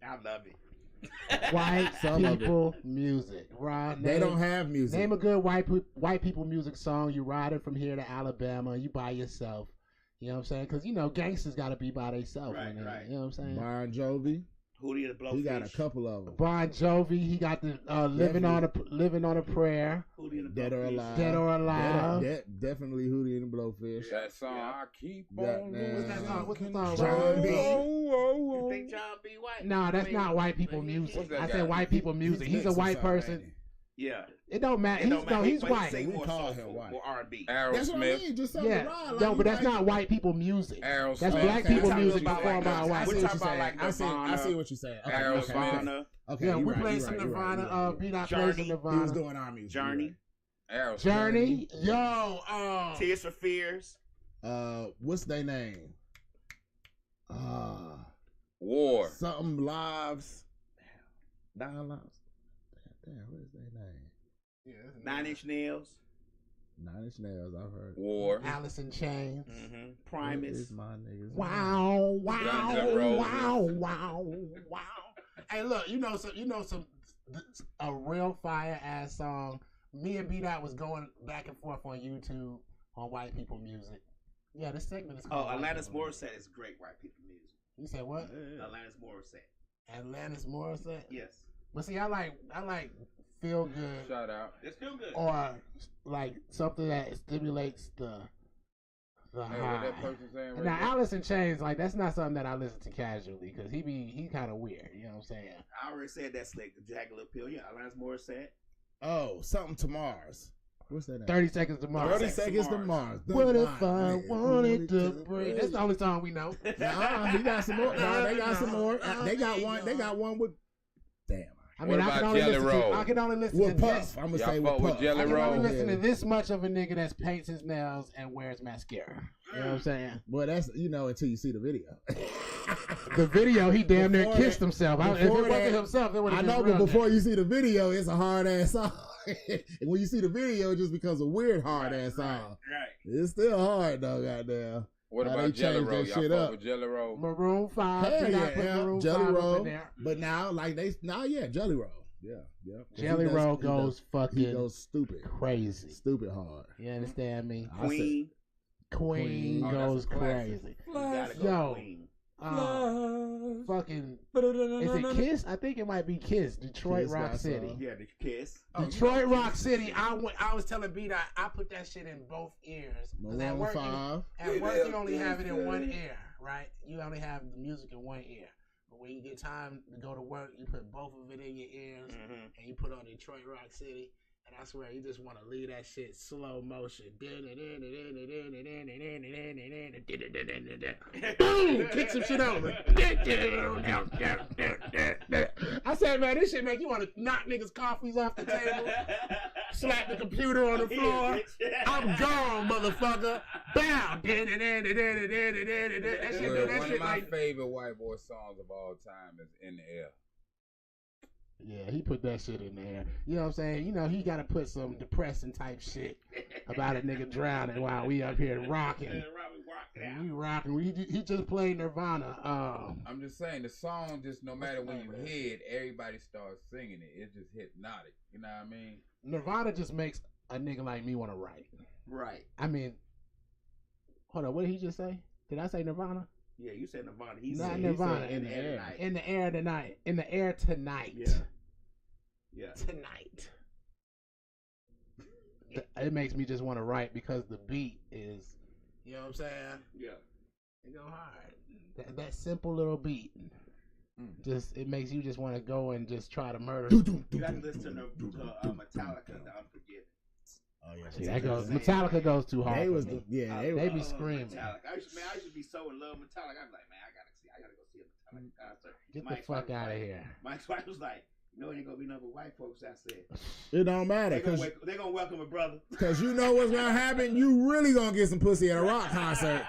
[SPEAKER 5] I love it.
[SPEAKER 2] White people music. Right?
[SPEAKER 6] They don't have music.
[SPEAKER 2] Name a good white people music song. You riding from here to Alabama. You by yourself. You know what I'm saying? Because gangsters got to be by themselves.
[SPEAKER 5] Right.
[SPEAKER 2] You know what I'm saying?
[SPEAKER 6] Bon Jovi.
[SPEAKER 5] Hootie and the Blowfish.
[SPEAKER 6] He got a couple of them.
[SPEAKER 2] Bon Jovi. He got the living on a prayer.
[SPEAKER 5] Hootie and the
[SPEAKER 6] Dead or Alive.
[SPEAKER 2] Dead or Alive.
[SPEAKER 6] Definitely Hootie and the Blowfish.
[SPEAKER 3] That song, I keep on.
[SPEAKER 2] What's that song? What's the song?
[SPEAKER 6] John B.
[SPEAKER 5] You think John B. White?
[SPEAKER 2] No, that's not white people music. I said white people music. He's a white person.
[SPEAKER 5] Yeah.
[SPEAKER 2] It don't matter. He's white.
[SPEAKER 5] We
[SPEAKER 6] call him white.
[SPEAKER 5] More R&B.
[SPEAKER 6] That's what I mean. Just something
[SPEAKER 2] Yeah.
[SPEAKER 6] ride.
[SPEAKER 2] No, but that's not white people music.
[SPEAKER 3] Aerosmith.
[SPEAKER 2] That's black people music
[SPEAKER 5] about
[SPEAKER 2] performed by
[SPEAKER 5] like
[SPEAKER 2] white.
[SPEAKER 5] We're talking about like
[SPEAKER 6] I see
[SPEAKER 5] Nirvana.
[SPEAKER 6] what you're saying.
[SPEAKER 5] Nirvana.
[SPEAKER 6] Okay,
[SPEAKER 2] Yeah,
[SPEAKER 6] you
[SPEAKER 2] we
[SPEAKER 6] right,
[SPEAKER 2] played
[SPEAKER 6] you
[SPEAKER 2] some
[SPEAKER 6] right, you right,
[SPEAKER 2] Nirvana.
[SPEAKER 6] you right.
[SPEAKER 2] B-Dot played some
[SPEAKER 5] Journey.
[SPEAKER 6] He was
[SPEAKER 2] Nirvana.
[SPEAKER 6] doing our music.
[SPEAKER 5] Journey.
[SPEAKER 3] Aerosmith.
[SPEAKER 2] Journey. Yo.
[SPEAKER 5] Tears for Fears.
[SPEAKER 6] What's their name?
[SPEAKER 3] War.
[SPEAKER 6] Something Lives. Down Lives. Damn, what is their name?
[SPEAKER 2] Yeah,
[SPEAKER 5] 9 Inch Nails.
[SPEAKER 6] 9 Inch Nails, I've heard.
[SPEAKER 3] War.
[SPEAKER 2] Alice in Chains.
[SPEAKER 5] Primus.
[SPEAKER 6] Is my niggas.
[SPEAKER 2] Wow,
[SPEAKER 3] Guns N' Roses.
[SPEAKER 2] wow. Hey, look, some a real fire ass song. Me and B-Dot was going back and forth on YouTube on white people music. Yeah, this segment is called
[SPEAKER 5] Alanis Morissette is great white people music.
[SPEAKER 2] You said what?
[SPEAKER 5] Alanis Morissette.
[SPEAKER 2] Alanis Morissette?
[SPEAKER 5] Yes.
[SPEAKER 2] But see, I like feel good.
[SPEAKER 3] Shout out.
[SPEAKER 5] It's still good.
[SPEAKER 2] Or like something that stimulates the
[SPEAKER 3] Hey,
[SPEAKER 2] high.
[SPEAKER 3] what that person saying right
[SPEAKER 2] Now
[SPEAKER 3] there?
[SPEAKER 2] Alice in Chains, like that's not something that I listen to casually because he kind of weird. You know what I'm saying?
[SPEAKER 5] I already said that slick. Jagged Little Pill. Yeah, Alanis Morissette.
[SPEAKER 6] Oh, something to Mars. What's that name?
[SPEAKER 2] 30 Seconds to Mars.
[SPEAKER 6] 30 Seconds to Mars.
[SPEAKER 2] What if I wanted to breathe? That's the only song we know.
[SPEAKER 6] Nah, he got some more. Nah, they got some more. They got one. They got one with. Damn.
[SPEAKER 2] I mean,
[SPEAKER 3] What about Jelly Roll?
[SPEAKER 2] I can only listen
[SPEAKER 6] With
[SPEAKER 2] to
[SPEAKER 6] Puff.
[SPEAKER 2] this.
[SPEAKER 6] I'm gonna
[SPEAKER 3] Y'all
[SPEAKER 6] say
[SPEAKER 3] fuck
[SPEAKER 6] with
[SPEAKER 3] with
[SPEAKER 6] Puff.
[SPEAKER 3] Jelly
[SPEAKER 2] I can only
[SPEAKER 3] Roll?
[SPEAKER 2] listen to this much of a nigga that paints his nails and wears mascara. You know what I'm saying?
[SPEAKER 6] Well, that's until you see the video.
[SPEAKER 2] The video, he damn near
[SPEAKER 6] Before
[SPEAKER 2] kissed
[SPEAKER 6] that-
[SPEAKER 2] himself. If it
[SPEAKER 6] before
[SPEAKER 2] wasn't
[SPEAKER 6] that-
[SPEAKER 2] himself, it would
[SPEAKER 6] I
[SPEAKER 2] have
[SPEAKER 6] know,
[SPEAKER 2] been
[SPEAKER 6] but
[SPEAKER 2] real
[SPEAKER 6] before
[SPEAKER 2] nigga.
[SPEAKER 6] you see the video, it's a hard ass song. And when you see the video, it just becomes a weird hard ass song.
[SPEAKER 5] Right.
[SPEAKER 6] It's still hard though, goddamn.
[SPEAKER 3] What
[SPEAKER 6] Now
[SPEAKER 3] about
[SPEAKER 6] they
[SPEAKER 3] Jelly
[SPEAKER 6] changed
[SPEAKER 3] Roll?
[SPEAKER 6] that
[SPEAKER 3] Y'all
[SPEAKER 6] shit
[SPEAKER 3] fuck
[SPEAKER 6] up.
[SPEAKER 3] with Jelly Roll?
[SPEAKER 2] Maroon 5.
[SPEAKER 6] Hell
[SPEAKER 2] They
[SPEAKER 6] yeah,
[SPEAKER 2] got Maroon
[SPEAKER 6] Jelly
[SPEAKER 2] 5 up
[SPEAKER 6] Roll.
[SPEAKER 2] in there.
[SPEAKER 6] But now, Jelly Roll. Yeah. 'Cause
[SPEAKER 2] Jelly Roll goes
[SPEAKER 6] he
[SPEAKER 2] fucking
[SPEAKER 6] goes stupid.
[SPEAKER 2] crazy.
[SPEAKER 6] Stupid hard.
[SPEAKER 2] You understand me?
[SPEAKER 6] I said-
[SPEAKER 5] Queen.
[SPEAKER 2] Queen
[SPEAKER 3] Oh, that's a
[SPEAKER 2] goes
[SPEAKER 3] classic.
[SPEAKER 2] crazy.
[SPEAKER 5] You gotta go
[SPEAKER 2] Yo.
[SPEAKER 5] Queen.
[SPEAKER 2] Fucking, is it Kiss? I think it might be Kiss. Detroit
[SPEAKER 6] Kiss
[SPEAKER 2] Rock
[SPEAKER 6] got
[SPEAKER 2] City.
[SPEAKER 6] some.
[SPEAKER 5] Yeah, the Kiss.
[SPEAKER 2] Detroit Rock City. I was telling B that I put that shit in both ears. 'Cause at
[SPEAKER 6] Maroon
[SPEAKER 2] work,
[SPEAKER 6] 5.
[SPEAKER 2] at work you only have it in one ear, right? You only have the music in one ear. But when you get time to go to work, you put both of it in your ears, and you put on Detroit Rock City. And I swear, you just want to leave that shit slow motion. Boom! Kick some shit over. I said, man, this shit make you want to knock niggas' coffees off the table, slap the computer on the floor. I'm gone, motherfucker. Bow. That shit,
[SPEAKER 3] Well,
[SPEAKER 2] that
[SPEAKER 3] one
[SPEAKER 2] shit
[SPEAKER 3] of my
[SPEAKER 2] like.
[SPEAKER 3] favorite white boy songs of all time is In the Air.
[SPEAKER 2] Yeah, he put that shit in there. You know what I'm saying? You know, he got to put some depressing type shit about a nigga drowning while we up here rocking. We rocking. He just played Nirvana.
[SPEAKER 3] I'm just saying, the song just, no matter when you hear it, everybody starts singing it. It's just hypnotic. You know what I mean?
[SPEAKER 2] Nirvana just makes a nigga like me want to write.
[SPEAKER 5] Right.
[SPEAKER 2] I mean, hold on, what did he just say? Did I say Nirvana?
[SPEAKER 5] Yeah, you said Nirvana. He
[SPEAKER 2] Not
[SPEAKER 5] said
[SPEAKER 2] Nirvana.
[SPEAKER 5] in the air tonight.
[SPEAKER 2] In the air tonight. In the air tonight.
[SPEAKER 5] Yeah.
[SPEAKER 2] Tonight. It makes me just want to write because the beat is, you know what I'm saying?
[SPEAKER 5] Yeah.
[SPEAKER 2] It go hard. That simple little beat. Just it makes you just want to go and just try to murder.
[SPEAKER 5] You got to listen to Metallica, The Unforgiven.
[SPEAKER 6] Oh yeah,
[SPEAKER 2] See, that goes. Metallica goes too hard.
[SPEAKER 6] They was
[SPEAKER 2] for me.
[SPEAKER 6] they
[SPEAKER 2] be screaming.
[SPEAKER 5] Metallica. I used to be so in love with Metallica. I'm like, man, I gotta go see a Metallica concert.
[SPEAKER 2] Get the fuck out of here.
[SPEAKER 5] Mike's wife was like, no, it ain't gonna be nothing but white folks. I said,
[SPEAKER 6] it don't matter
[SPEAKER 5] they gonna welcome a brother.
[SPEAKER 6] Because you know what's gonna happen. You really gonna get some pussy at a rock concert.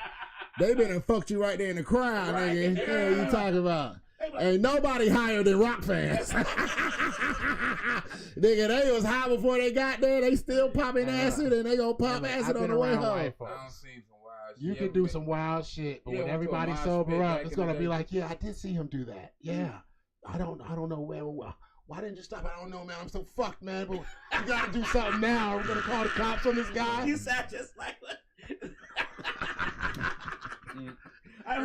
[SPEAKER 6] They been and fucked you right there in the crowd, nigga. What are you talking about? Ain't nobody higher than rock fans. Nigga, they was high before they got there. They still popping acid, and they gonna pop acid on the way home.
[SPEAKER 2] You can do some wild shit, but when everybody sober up, it's gonna be like, yeah, I did see him do that. Yeah, I don't know where. Why didn't you stop? I don't know, man. I'm so fucked, man. But we gotta do something now. We're gonna call the cops on this guy.
[SPEAKER 5] You sound just like. I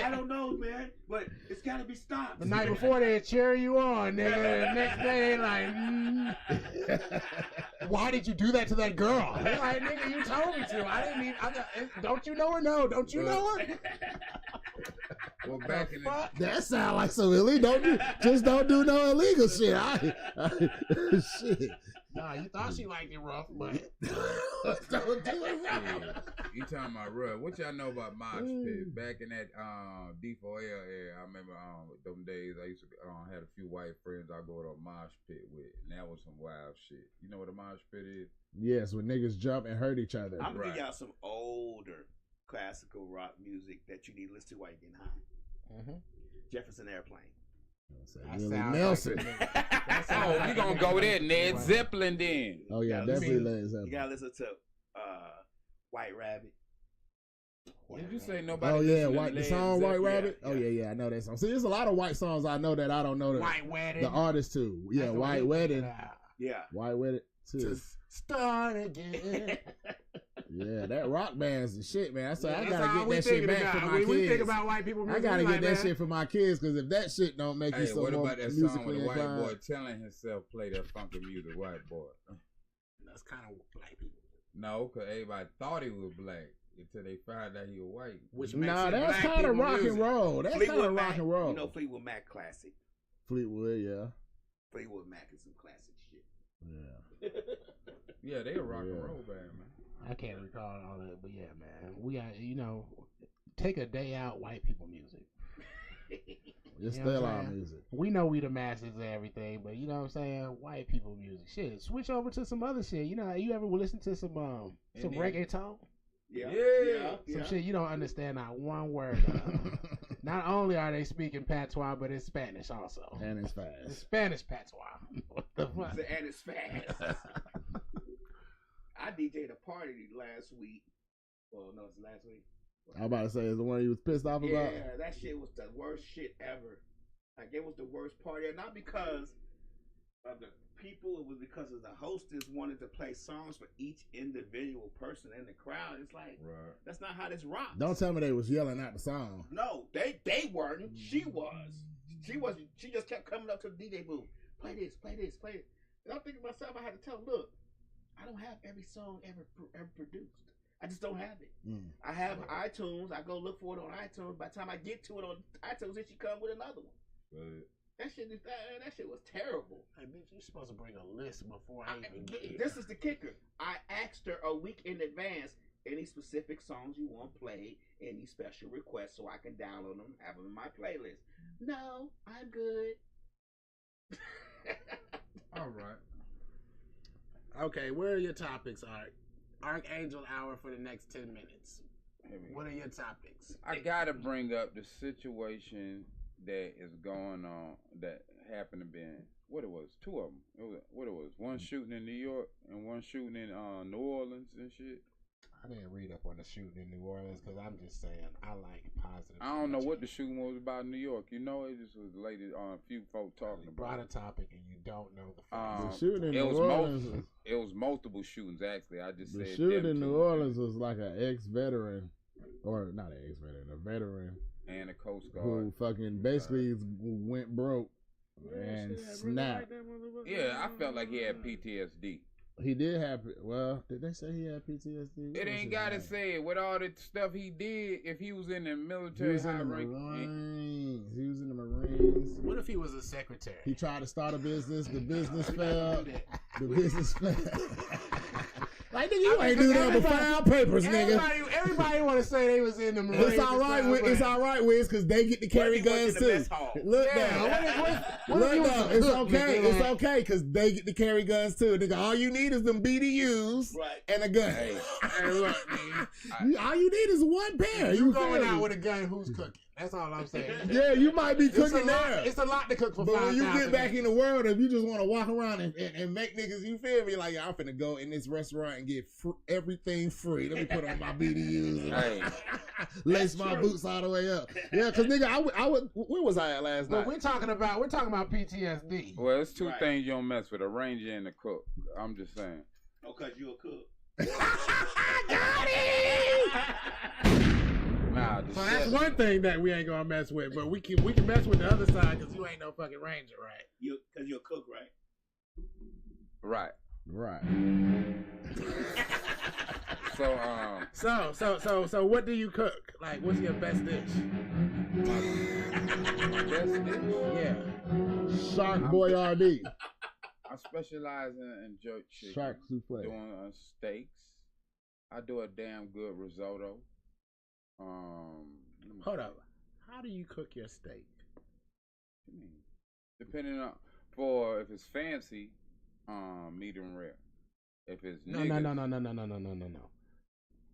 [SPEAKER 5] don't know, man, but it's gotta be stopped.
[SPEAKER 2] The night before they cheer you on, nigga. The next day they like, why did you do that to that girl? They're like, nigga, you told me to. I didn't even. Don't you know her? No, don't you know her?
[SPEAKER 3] Well, back in the
[SPEAKER 6] that sound like some illegal. Don't do no illegal shit. Shit.
[SPEAKER 2] Nah, you thought she liked it rough, but
[SPEAKER 6] don't do it rough.
[SPEAKER 3] You talking about rough? What y'all know about mosh pit? Back in that D4L area, I remember them days. I used to had a few white friends I go to a mosh pit with, and that was some wild shit. You know what a mosh pit is?
[SPEAKER 6] Yes, when niggas jump and hurt each other.
[SPEAKER 5] I'm gonna give y'all some older classical rock music that you need to listen to while you're getting high.
[SPEAKER 2] Mm-hmm.
[SPEAKER 5] Jefferson Airplane.
[SPEAKER 6] Willie Nelson.
[SPEAKER 3] Oh, we gonna go there, Ned Zeppelin then.
[SPEAKER 6] Oh yeah, definitely Led Zeppelin.
[SPEAKER 5] You gotta listen to White Rabbit.
[SPEAKER 3] Did you say nobody?
[SPEAKER 6] Oh yeah, the song White Rabbit. Yeah. Oh yeah, I know that song. See, there's a lot of white songs I know that I don't know
[SPEAKER 2] White Wedding.
[SPEAKER 6] The artist too. Yeah, White Wedding.
[SPEAKER 5] Yeah,
[SPEAKER 6] White Wedding too.
[SPEAKER 2] Just start again.
[SPEAKER 6] Yeah, that rock band's the shit, man. So I
[SPEAKER 2] That's
[SPEAKER 6] gotta get that shit back for my kids.
[SPEAKER 2] We think about white people.
[SPEAKER 6] I gotta get that shit for my kids because if that shit don't make you so
[SPEAKER 3] what
[SPEAKER 6] more
[SPEAKER 3] about that song with the white boy telling himself play that funky music, white boy?
[SPEAKER 2] That's kind of black people.
[SPEAKER 3] No, because everybody thought he was black until they found out he was white.
[SPEAKER 2] Which makes
[SPEAKER 6] that's kind of rock and roll. That's kind of rock and roll.
[SPEAKER 5] You know Fleetwood Mac classic.
[SPEAKER 6] Fleetwood, yeah.
[SPEAKER 5] Fleetwood Mac is some classic shit.
[SPEAKER 6] Yeah.
[SPEAKER 3] Yeah, they a rock and roll band, man.
[SPEAKER 2] I can't recall all that, but yeah, man. We got, take a day out, white people music.
[SPEAKER 6] It's still our music.
[SPEAKER 2] We know we the masters of everything, but you know what I'm saying? White people music. Shit, switch over to some other shit. You know, you ever listen to some reggaeton?
[SPEAKER 5] Yeah.
[SPEAKER 2] Some shit you don't understand not one word of. Not only are they speaking patois, but it's Spanish also.
[SPEAKER 6] And it's fast.
[SPEAKER 2] It's Spanish patois. What the fuck?
[SPEAKER 5] And it's fast. I DJ'd a party last week. Well, no, it's last week.
[SPEAKER 6] I'm about to say, is the one you was pissed off about?
[SPEAKER 5] Yeah, that shit was the worst shit ever. Like, it was the worst party. Not because of the people, it was because of the hostess wanted to play songs for each individual person in the crowd. It's like, that's not how this rocks.
[SPEAKER 6] Don't tell me they was yelling out the song.
[SPEAKER 5] No, they weren't. She was. She just kept coming up to the DJ booth. Play this, play this, play it. And I'm thinking to myself, I had to tell them, look, I don't have every song ever produced. I just don't have it. I have iTunes. I go look for it on iTunes. By the time I get to it on iTunes, then she come with another one. That shit was terrible.
[SPEAKER 2] Hey, bitch, you're supposed to bring a list before I even get here.
[SPEAKER 5] This is the kicker. I asked her a week in advance any specific songs you want played, any special requests, so I can download them, have them in my playlist. No, I'm good.
[SPEAKER 3] All right.
[SPEAKER 2] Okay, where are your topics, Ark? Archangel Hour for the next 10 minutes. What are your topics?
[SPEAKER 3] I gotta bring up the situation that is going on that happened to be in, what it was, two of them. One shooting in New York and one shooting in New Orleans and shit.
[SPEAKER 2] I didn't read up on the shooting in New Orleans because I'm just saying I like positive.
[SPEAKER 3] I don't know what the shooting was about in New York. You know, it just was related on a few folk talking about.
[SPEAKER 2] Brought a topic and you don't know the facts.
[SPEAKER 6] The shooting in New Orleans.
[SPEAKER 3] It was multiple shootings actually. I just said
[SPEAKER 6] the shooting in New Orleans was like an ex-veteran, or not an ex-veteran, a veteran
[SPEAKER 3] and the Coast Guard.
[SPEAKER 6] Who fucking basically went broke and snapped.
[SPEAKER 3] Yeah, I felt like he had PTSD.
[SPEAKER 6] He did have. Well, did they say he had PTSD?
[SPEAKER 3] It ain't gotta say it. With all the stuff he did, if he was in the military,
[SPEAKER 6] He was in the Marines. He was in the Marines.
[SPEAKER 2] What if he was a secretary?
[SPEAKER 6] He tried to start a business. The business failed. The business failed. Like, nigga, you ain't do that but file papers, nigga.
[SPEAKER 2] Everybody want to say they was in the Marines.
[SPEAKER 6] It's all right, it's all right, Wiz, because they get to carry guns too. Look down. Look down. It's okay. It's okay, because they get to carry guns too. Nigga, all you need is them BDUs and a gun.
[SPEAKER 2] Hey, look, man.
[SPEAKER 6] All you need is one pair.
[SPEAKER 2] You going out with a gun, who's cooking? That's all I'm saying.
[SPEAKER 6] Yeah, you might be cooking there.
[SPEAKER 2] It's a lot to cook for.
[SPEAKER 6] But when you get back in the world, if you just want to walk around and make niggas, you feel me? Like, I'm finna go in this restaurant and get everything free. Let me put on my BDUs and lace my boots all the way up. Yeah, cause nigga, I would. Where was I at last night?
[SPEAKER 2] We're talking about PTSD.
[SPEAKER 3] Well, it's two things you don't mess with: a ranger and a cook. I'm just saying.
[SPEAKER 5] Oh, cause you a cook.
[SPEAKER 6] Got it!
[SPEAKER 3] Nah,
[SPEAKER 2] so that's one thing that we ain't gonna mess with, but we can mess with the other side because you ain't no fucking ranger, right?
[SPEAKER 5] Cause you're a cook, right?
[SPEAKER 3] Right.
[SPEAKER 2] So what do you cook? Like, what's your best dish?
[SPEAKER 3] My best dish?
[SPEAKER 2] Yeah.
[SPEAKER 6] Shark Boyardee.
[SPEAKER 3] I specialize in jerk chicken.
[SPEAKER 6] Shark souffle.
[SPEAKER 3] Doing steaks. I do a damn good risotto.
[SPEAKER 2] Hold up. How do you cook your steak?
[SPEAKER 3] Depending on if it's fancy, medium rare. If it's
[SPEAKER 2] no.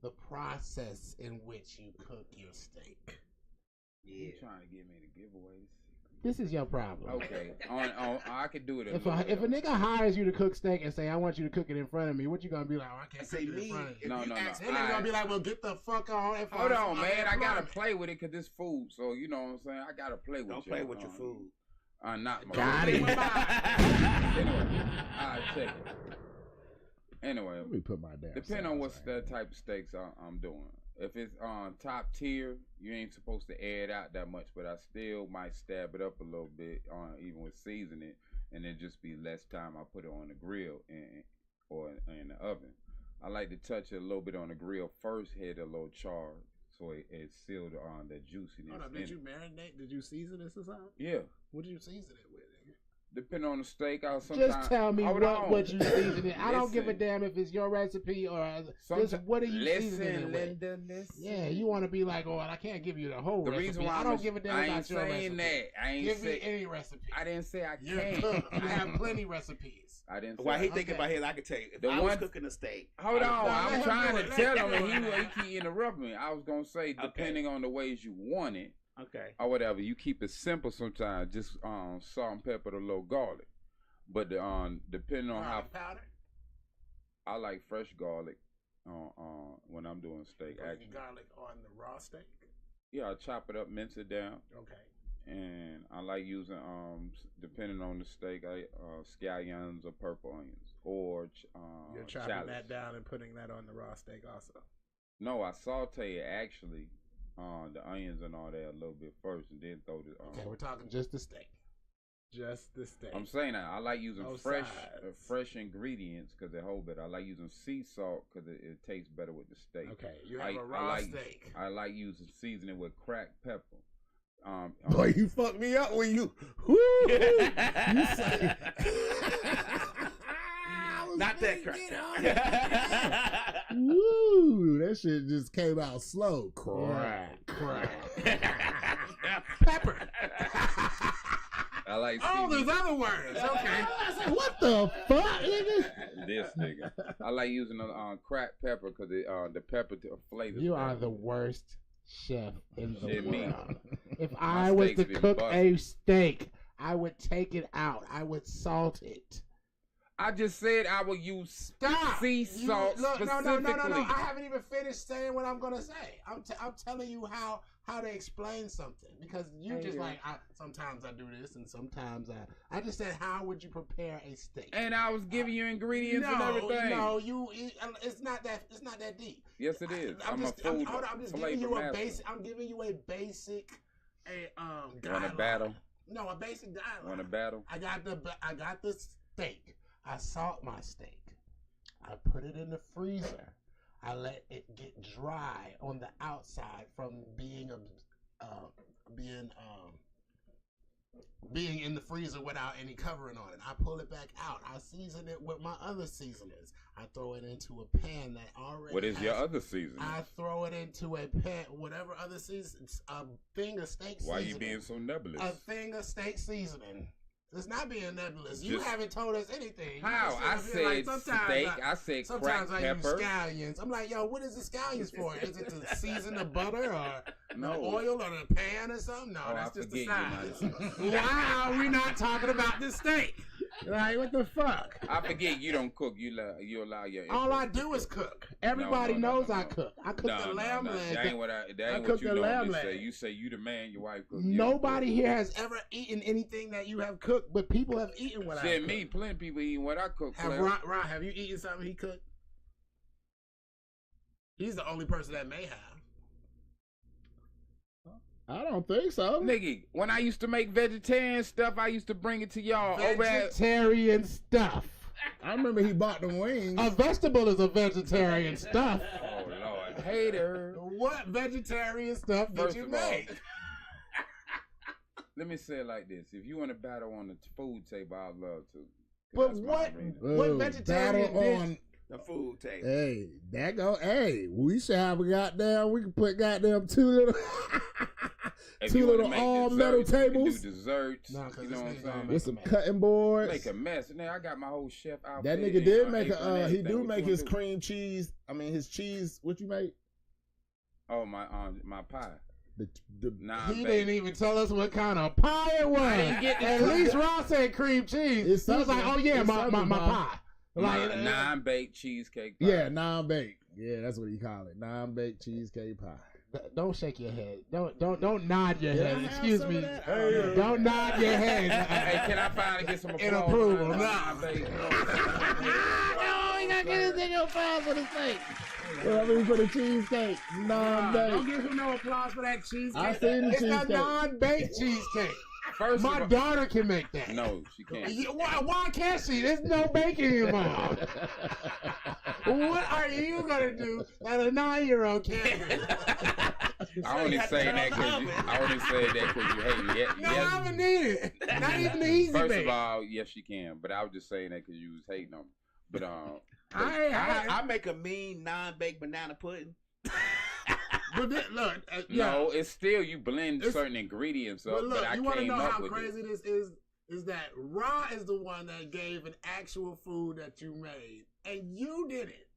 [SPEAKER 2] The process in which you cook your steak.
[SPEAKER 3] Yeah. You're trying to get me to giveaways.
[SPEAKER 2] This is your problem.
[SPEAKER 3] Okay. I could do it.
[SPEAKER 2] If a nigga hires you to cook steak and say, I want you to cook it in front of me, what you gonna be like? Oh, I can't cook it in front of you.
[SPEAKER 3] No.
[SPEAKER 2] They're gonna be like, well, get the fuck on.
[SPEAKER 3] Hold on, man. I gotta play with it because it's food. So, you know what I'm saying? I gotta play with it.
[SPEAKER 5] Don't play with your food.
[SPEAKER 3] Not my
[SPEAKER 2] Got it.
[SPEAKER 3] Anyway, I'll check it. Anyway,
[SPEAKER 6] let me put my damn.
[SPEAKER 3] Depending on what's the type of steaks I'm doing. If it's top tier, you ain't supposed to air it out that much, but I still might stab it up a little bit, even with seasoning, and then just be less time I put it on the grill or in the oven. I like to touch it a little bit on the grill first, hit a little char, so it's sealed on the juiciness.
[SPEAKER 2] Hold up, did you marinate? Did you season this or something?
[SPEAKER 3] Yeah.
[SPEAKER 2] What did you season it with?
[SPEAKER 3] Depending on the steak, just
[SPEAKER 2] tell me what you season it. I don't give a damn if it's your recipe or what are you seasoning it with?
[SPEAKER 3] Listen.
[SPEAKER 2] Yeah, you want to be like, oh, I can't give you the whole recipe. Reason why I don't give a damn about your recipe.
[SPEAKER 3] I ain't
[SPEAKER 2] give me any recipe.
[SPEAKER 3] I didn't say I can't.
[SPEAKER 2] You have plenty recipes.
[SPEAKER 3] I didn't.
[SPEAKER 5] While he thinking about his, I can tell you. If I was cooking a steak.
[SPEAKER 3] Hold on, I'm trying to tell him, and he keep interrupting me. I was gonna say, depending on the ways you want it, or whatever, you keep it simple sometimes. Just salt and pepper, a little garlic. But depending on how
[SPEAKER 2] powder,
[SPEAKER 3] I like fresh garlic when I'm doing steak. Actually,
[SPEAKER 2] garlic on the raw steak.
[SPEAKER 3] Yeah, I chop it up, mince it down.
[SPEAKER 2] Okay.
[SPEAKER 3] And I like using depending on the steak, scallions or purple onions or
[SPEAKER 2] you're chopping that down and putting that on the raw steak also.
[SPEAKER 3] No, I saute it actually the onions and all that a little bit first, and then throw the.
[SPEAKER 2] Okay, we're talking just the steak. Just the steak.
[SPEAKER 3] I'm saying that I like using fresh ingredients because they hold better. I like using sea salt because it tastes better with the steak.
[SPEAKER 2] Okay, you have a raw steak.
[SPEAKER 3] I like using seasoning with cracked pepper.
[SPEAKER 6] Boy, you fucked me up when you. You say,
[SPEAKER 5] not that crack.
[SPEAKER 6] Woo, that shit just came out slow. Crack.
[SPEAKER 2] Pepper.
[SPEAKER 3] I like.
[SPEAKER 2] Oh, there's other words. Okay.
[SPEAKER 6] I said, what the fuck, nigga?
[SPEAKER 3] This nigga. I like using cracked pepper because the pepper flavor.
[SPEAKER 2] You are the worst chef in the world.
[SPEAKER 3] Me.
[SPEAKER 2] If I was to cook a steak, I would take it out. I would salt it.
[SPEAKER 3] I just said I will use sea salt specifically.
[SPEAKER 2] No. I haven't even finished saying what I'm gonna say. I'm telling you how to explain something because you just like sometimes I do this and sometimes I just said how would you prepare a steak?
[SPEAKER 3] And I was giving you ingredients and everything.
[SPEAKER 2] No, it's not that deep.
[SPEAKER 3] Yes, it is. I'm just giving you a basic. I'm giving you a basic guideline. Want a battle?
[SPEAKER 2] No, a basic guideline.
[SPEAKER 3] Want a battle?
[SPEAKER 2] I got the steak. I salt my steak. I put it in the freezer. I let it get dry on the outside from being in the freezer without any covering on it. I pull it back out. I season it with my other seasonings. I throw it into a pan that already.
[SPEAKER 3] What is your other seasoning?
[SPEAKER 2] I throw it into a pan, whatever other seasons, a thing of steak seasoning.
[SPEAKER 3] Why you being so nebulous?
[SPEAKER 2] A thing of steak seasoning. It's not being nebulous. You haven't told us anything.
[SPEAKER 3] How? I said steak. I said
[SPEAKER 2] sometimes
[SPEAKER 3] cracked
[SPEAKER 2] I
[SPEAKER 3] pepper.
[SPEAKER 2] use scallions. I'm like, yo, what is the scallions for? Is it to season the butter or
[SPEAKER 3] No.
[SPEAKER 2] the oil or the pan or something? No, that's just the size.
[SPEAKER 3] You,
[SPEAKER 2] Why are we not talking about the steak? Like, what the fuck?
[SPEAKER 3] I forget you don't cook. You allow your.
[SPEAKER 2] All I do is cook. Everybody knows I cook. I cook the lamb last.
[SPEAKER 3] That ain't what you normally say. You say you the man, your wife cooks.
[SPEAKER 2] Nobody here has ever eaten anything that you have cooked, but people have eaten what I cook.
[SPEAKER 3] Me, plenty of people eating what I cook.
[SPEAKER 2] Ron, have you eaten something he cooked? He's the only person that may have.
[SPEAKER 6] I don't think so.
[SPEAKER 3] Nigga, when I used to make vegetarian stuff, I used to bring it to y'all.
[SPEAKER 2] Vegetarian stuff.
[SPEAKER 6] I remember he bought the wings.
[SPEAKER 2] A vegetable is a vegetarian stuff.
[SPEAKER 3] Oh, Lord. Hater.
[SPEAKER 2] What vegetarian stuff did you make?
[SPEAKER 3] Let me say it like this. If you want to battle on the food table, I'd love to.
[SPEAKER 2] But what vegetarian dish?
[SPEAKER 6] On
[SPEAKER 5] the food table.
[SPEAKER 6] Hey, that go. Hey, we should have a goddamn. We can put goddamn two little all metal tables.
[SPEAKER 3] Do desserts. You know what I'm saying?
[SPEAKER 6] With some cutting boards.
[SPEAKER 3] Make a mess. And then I got my whole chef outfit.
[SPEAKER 6] That nigga did make he do make his cream cheese. I mean his cheese. What you make?
[SPEAKER 3] Oh my pie.
[SPEAKER 2] He didn't even tell us what kind of pie it was. At least Ross said cream cheese. He was like, "Oh yeah, my pie."
[SPEAKER 3] Like non-baked cheesecake pie.
[SPEAKER 6] Yeah, non-baked. Yeah, that's what he call it. Non-baked cheesecake pie.
[SPEAKER 2] Don't shake your head. Don't nod your head. Excuse me. Don't nod your head.
[SPEAKER 3] Hey, can I finally get some applause?
[SPEAKER 2] In approval. No.
[SPEAKER 6] We not get anything else for the steak. I mean, for the cheesecake, non-baked.
[SPEAKER 2] Don't give him no applause for that cheesecake.
[SPEAKER 6] I seen the cheesecake.
[SPEAKER 2] It's a non-baked cheesecake. My daughter can make that.
[SPEAKER 3] No, she can't.
[SPEAKER 2] Why can't she? There's no baking involved. What are you gonna do that a 9-year-old can't do?
[SPEAKER 3] I only say that because you hate me.
[SPEAKER 2] No, I haven't needed. Not even the easy
[SPEAKER 3] First
[SPEAKER 2] bake.
[SPEAKER 3] of all, yes, you can. But I was just saying that because you was hating on me. But
[SPEAKER 5] I make a mean non-baked banana pudding.
[SPEAKER 2] But look,
[SPEAKER 3] no, it's still you blend certain ingredients up. But I
[SPEAKER 2] you want to know how
[SPEAKER 3] with
[SPEAKER 2] crazy this is? Is that Ra is the one that gave an actual food that you made, and you did it.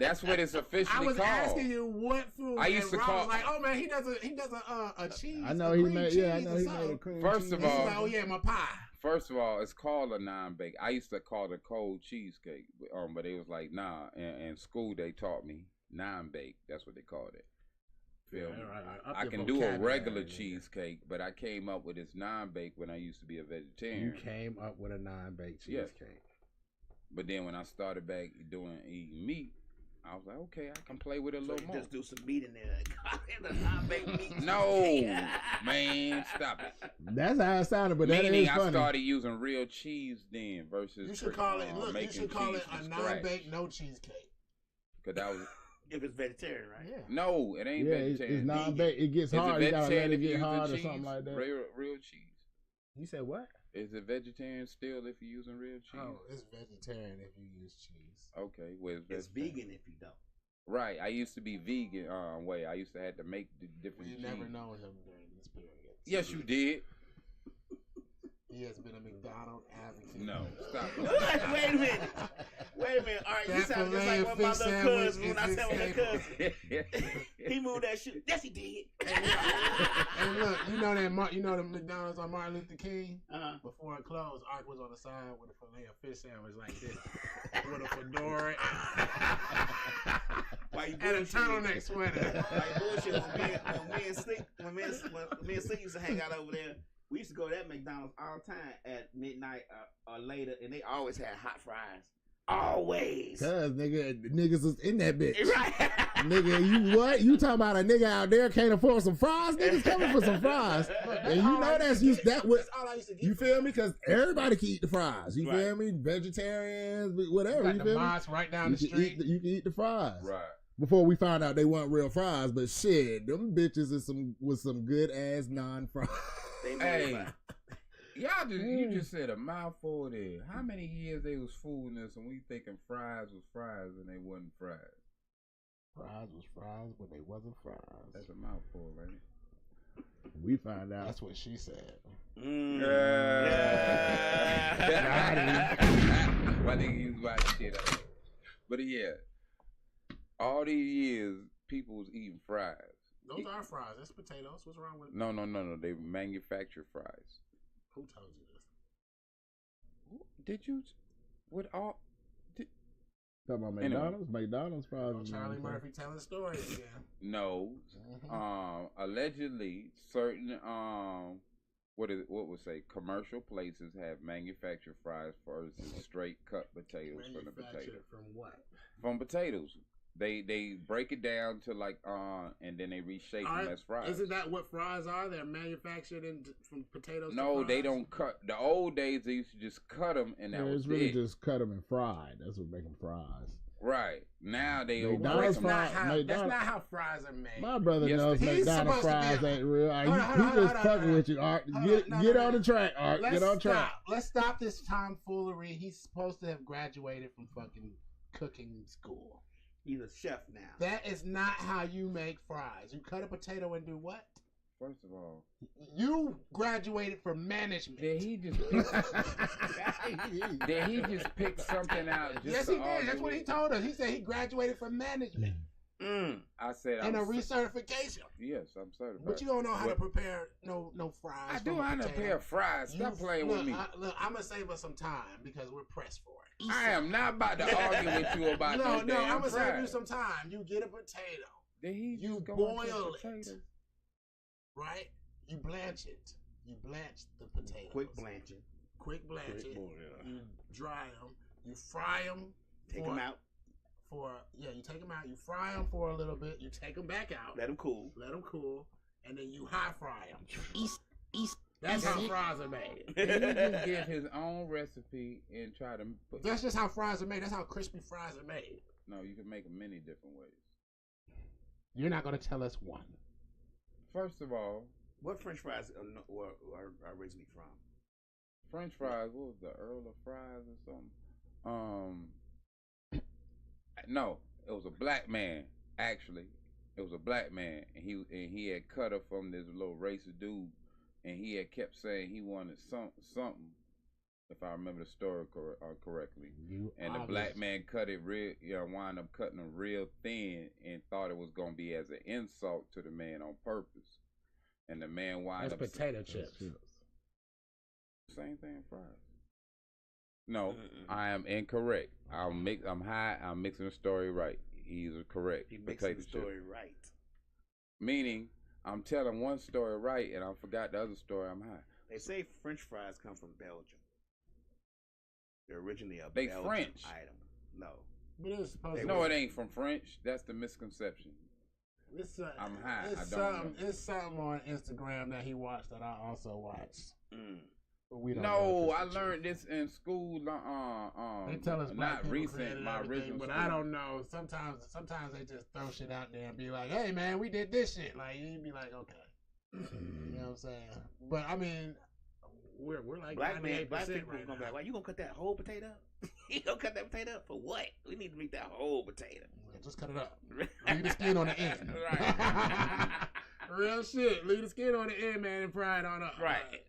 [SPEAKER 3] That's what it's officially called.
[SPEAKER 2] I was asking you what food.
[SPEAKER 3] I used to call.
[SPEAKER 2] Was like, oh man, he does a cheese.
[SPEAKER 6] I know he made. Yeah, I know he made a cream.
[SPEAKER 3] First of all,
[SPEAKER 2] like, oh yeah, my pie.
[SPEAKER 3] First of all, it's called a non-bake. I used to call it a cold cheesecake, but it was like nah. In school, they taught me non-bake. That's what they called it. Feel me? I can do a regular cheesecake, but I came up with this non-bake when I used to be a vegetarian.
[SPEAKER 2] You came up with a non-baked cheesecake.
[SPEAKER 3] Yeah. But then when I started back eating meat, I was like, okay, I can play with it a little more.
[SPEAKER 5] Just do some meat in there. The non-baked meat.
[SPEAKER 3] No, man, stop it.
[SPEAKER 6] That's how it sounded, but that ain't funny.
[SPEAKER 3] I started using real cheese then versus.
[SPEAKER 2] You should call it. Look, you should call it a non-baked no cheesecake.
[SPEAKER 3] Cause that was.
[SPEAKER 5] If it's vegetarian, right?
[SPEAKER 2] Yeah.
[SPEAKER 3] No, it ain't vegetarian.
[SPEAKER 6] It's non-baked. It gets hard. You gotta let it get hard or something like that.
[SPEAKER 3] Real cheese.
[SPEAKER 2] You said what?
[SPEAKER 3] Is it vegetarian still if you're using real cheese?
[SPEAKER 2] Oh, it's vegetarian if you use cheese.
[SPEAKER 3] Okay, well,
[SPEAKER 5] it's vegan if you don't.
[SPEAKER 3] Right, I used to be vegan. Way I used to have to make the different.
[SPEAKER 2] You never known him during this period.
[SPEAKER 3] Yes, you did.
[SPEAKER 2] He has been a McDonald's advocate.
[SPEAKER 3] No, stop.
[SPEAKER 5] Wait a minute. All right, you sound just like one of my little cousins when I tell my cousin. He moved that shit. Yes, he did.
[SPEAKER 2] And look, you know the McDonald's on Martin Luther King? Before it closed, Ark was on the side with a filet of fish sandwich like this. With a fedora. And a turtleneck sweater.
[SPEAKER 5] Like bullshit. When me and Slick used to hang out over there, we used to go to that McDonald's all the time at midnight or later, and they always had hot fries. Always.
[SPEAKER 6] Cause niggas was in that bitch.
[SPEAKER 5] Right.
[SPEAKER 6] Nigga, you what? You talking about a nigga out there can't afford some fries? Niggas coming for some fries. And you know that's all I used to get. You feel me? Cause everybody can eat the fries. You feel me? Vegetarians, whatever. You feel me?
[SPEAKER 2] Right down the street.
[SPEAKER 6] You can eat the fries.
[SPEAKER 3] Right.
[SPEAKER 6] Before we found out they weren't real fries, but shit, them bitches is some good ass non-fries.
[SPEAKER 3] Hey, you just said a mouthful there. How many years they was fooling us and we thinking fries was fries and they wasn't fries?
[SPEAKER 2] Fries was fries, but they wasn't fries.
[SPEAKER 3] That's a mouthful, right?
[SPEAKER 6] We found out.
[SPEAKER 2] That's what she said.
[SPEAKER 3] Why they use white shit up? But yeah, all these years people was eating fries.
[SPEAKER 2] Those are fries. That's potatoes. What's wrong with it?
[SPEAKER 3] No. They manufacture fries.
[SPEAKER 2] Who told you this?
[SPEAKER 3] Did you? What all?
[SPEAKER 6] Talking about McDonald's? Anyway. McDonald's fries.
[SPEAKER 2] Charlie Murphy telling stories again.
[SPEAKER 3] No. Allegedly, certain what would say commercial places have manufactured fries versus straight cut potatoes from the potato.
[SPEAKER 2] From what?
[SPEAKER 3] From potatoes. They break it down to like and then they reshape them as fries.
[SPEAKER 2] Isn't that what fries are? They're manufactured from potatoes.
[SPEAKER 3] No, they don't cut. The old days they used to just cut them and that was
[SPEAKER 6] really just cut them and fried. That's what make them fries.
[SPEAKER 3] Right now they
[SPEAKER 2] that's not how fries are made.
[SPEAKER 6] My brother knows McDonald's fries ain't real. He just fucking with you, Art. Get on the track, Art. Get on track.
[SPEAKER 2] Let's stop this tomfoolery. He's supposed to have graduated from fucking cooking school.
[SPEAKER 5] He's a chef now.
[SPEAKER 2] That is not how you make fries. You cut a potato and do what?
[SPEAKER 3] First of all,
[SPEAKER 2] you graduated from management.
[SPEAKER 3] Did he just pick something out?
[SPEAKER 2] Yes, he did. That's what he told us. He said he graduated from management.
[SPEAKER 3] I said
[SPEAKER 2] and a recertification.
[SPEAKER 3] Yes, I'm certified.
[SPEAKER 2] But you don't know how to prepare no fries.
[SPEAKER 3] I do how to prepare fries. Stop playing with me.
[SPEAKER 2] I'm gonna save us some time because we're pressed for it.
[SPEAKER 3] I am not about to argue with you about
[SPEAKER 2] no,
[SPEAKER 3] I'm
[SPEAKER 2] gonna save you some time. You get a potato.
[SPEAKER 3] You
[SPEAKER 2] boil it. Right? You blanch it. You blanch the potatoes.
[SPEAKER 5] Quick blanching.
[SPEAKER 2] You dry them. You fry them.
[SPEAKER 5] Take them out.
[SPEAKER 2] You take them out. You fry them for a little bit. You take them back out.
[SPEAKER 5] Let them cool.
[SPEAKER 2] And then you high fry them. That's how fries are made.
[SPEAKER 3] He just give his own recipe and try to put...
[SPEAKER 2] That's just how fries are made. That's how crispy fries are made.
[SPEAKER 3] No, you can make them many different ways.
[SPEAKER 2] You're not going to tell us one.
[SPEAKER 3] First of all,
[SPEAKER 5] what French fries are originally from?
[SPEAKER 3] French fries, what was the Earl of Fries or something? No, it was a black man. Actually, it was a black man, and he had cut her from this little racist dude, and he had kept saying he wanted something. If I remember the story correctly, the black man cut it real, wound up cutting them real thin, and thought it was gonna be as an insult to the man on purpose, and the man wound up
[SPEAKER 2] potato chips.
[SPEAKER 3] Same thing, fries. No, I am incorrect. I'm mixing the story right. He's correct.
[SPEAKER 5] He mixing the story right.
[SPEAKER 3] Meaning, I'm telling one story right, and I forgot the other story. I'm high.
[SPEAKER 5] They say French fries come from Belgium. They're originally a
[SPEAKER 3] Belgian French
[SPEAKER 5] item. No.
[SPEAKER 2] But it's supposed
[SPEAKER 3] no, it ain't from French. That's the misconception. I'm high.
[SPEAKER 2] It's something on Instagram that he watched that I also watched. But we don't know
[SPEAKER 3] I learned this in school.
[SPEAKER 2] They tell us
[SPEAKER 3] not recent. My original,
[SPEAKER 2] but
[SPEAKER 3] school.
[SPEAKER 2] I don't know. Sometimes they just throw shit out there and be like, "Hey, man, we did this shit." Like you'd be like, "Okay," you know what I'm saying? But I mean, we're like
[SPEAKER 5] black people
[SPEAKER 2] right
[SPEAKER 5] gonna be
[SPEAKER 2] now.
[SPEAKER 5] like, "Why you gonna cut that whole potato up? You gonna cut that potato up for what? We need to make that whole potato.
[SPEAKER 2] Just cut it up. Leave the skin on the end.
[SPEAKER 5] Right.
[SPEAKER 2] Real shit. Leave the skin on the end, man, and fry it on up.
[SPEAKER 5] Right.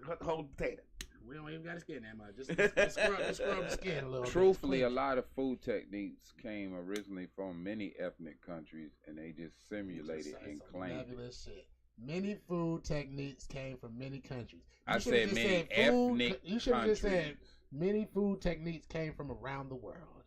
[SPEAKER 5] Cut the whole potato.
[SPEAKER 2] We don't even got to skin that much. Just scrub the skin a little bit.
[SPEAKER 3] Truthfully, a lot of food techniques came originally from many ethnic countries, and they just simulated and claimed
[SPEAKER 2] nebulous shit. Many food techniques came from many countries.
[SPEAKER 3] I said many ethnic
[SPEAKER 2] You should have just said
[SPEAKER 3] countries.
[SPEAKER 2] many food techniques came from around the world.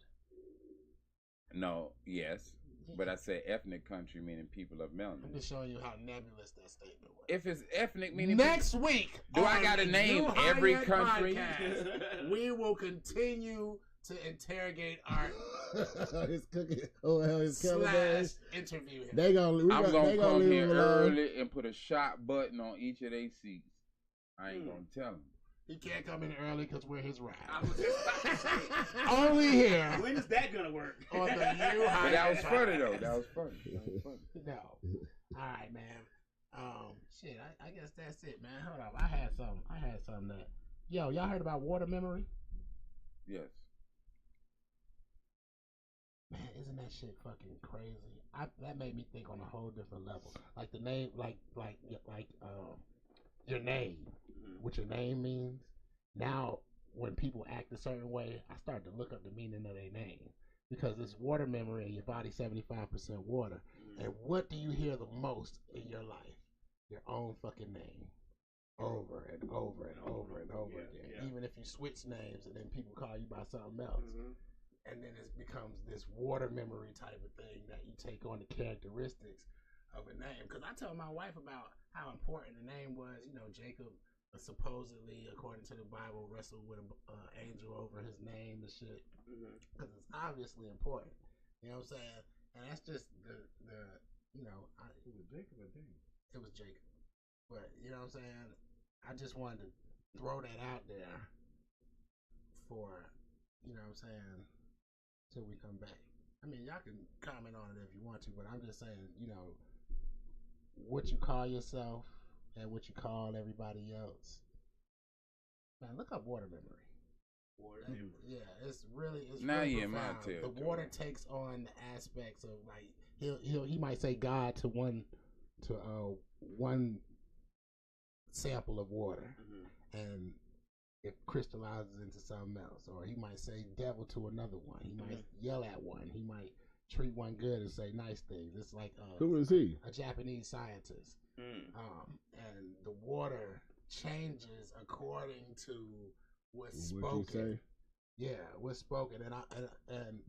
[SPEAKER 3] No, yes. But I said ethnic country, meaning people of
[SPEAKER 2] I'm
[SPEAKER 3] melanin.
[SPEAKER 2] just showing you how nebulous that statement was.
[SPEAKER 3] If it's ethnic, meaning
[SPEAKER 2] Next week,
[SPEAKER 3] do I
[SPEAKER 2] on
[SPEAKER 3] gotta
[SPEAKER 2] the
[SPEAKER 3] name
[SPEAKER 2] new
[SPEAKER 3] every
[SPEAKER 2] High Yet
[SPEAKER 3] country?
[SPEAKER 2] PotCast, we will continue to interrogate Art
[SPEAKER 6] His cooking. Oh hell, his
[SPEAKER 2] /
[SPEAKER 6] calabash.
[SPEAKER 2] interview him.
[SPEAKER 6] They gonna.
[SPEAKER 3] I'm gonna come
[SPEAKER 6] leave
[SPEAKER 3] here
[SPEAKER 6] him alone.
[SPEAKER 3] early and put a shot button on each of their seats. I ain't gonna tell them.
[SPEAKER 2] He can't come in early because we're his ride.
[SPEAKER 5] I was just about to say.
[SPEAKER 2] Only here
[SPEAKER 5] When is that gonna work?
[SPEAKER 2] on the new High
[SPEAKER 3] But that
[SPEAKER 2] Yet
[SPEAKER 3] was funny though.
[SPEAKER 2] PotCast.
[SPEAKER 3] That was funny. That was funny.
[SPEAKER 2] No. All right, man. Shit. I guess that's it, man. Hold up. I had something that. Yo, y'all heard about water memory?
[SPEAKER 3] Yes.
[SPEAKER 2] Man, isn't that shit fucking crazy? That made me think on a whole different level. Like the name, like your name, what your name means. Now, when people act a certain way, I start to look up the meaning of their name because it's water memory and your body 75% water. And what do you hear the most in your life? Your own fucking name. Over and over and over and over again. Yeah. Even if you switch names and then people call you by something else. And then it becomes this water memory type of thing that you take on the characteristics of a name. Because I told my wife about how important the name was. You know, Jacob supposedly, according to the Bible, wrestled with an angel over his name and shit. Because it's obviously important. You know what I'm saying? And that's just the you know, it was Jacob or James? It was Jacob. But, you know what I'm saying? I just wanted to throw that out there for, you know what I'm saying, till we come back. I mean, y'all can comment on it if you want to, but I'm just saying, you know, what you call yourself and what you call everybody else. Man, look up water memory.
[SPEAKER 5] Water memory.
[SPEAKER 2] Yeah, it's really
[SPEAKER 3] Now
[SPEAKER 2] really
[SPEAKER 3] you're in my
[SPEAKER 2] profound.
[SPEAKER 3] territory.
[SPEAKER 2] The water takes on the aspects of like he might say God to one sample of water, and it crystallizes into something else. Or he might say devil to another one. He might yell at one. He might treat one good and say nice things. It's like
[SPEAKER 6] Who is he?
[SPEAKER 2] a Japanese scientist. And the water changes according to what's
[SPEAKER 6] What'd you
[SPEAKER 2] spoken.
[SPEAKER 6] say?
[SPEAKER 2] Yeah, what's spoken, and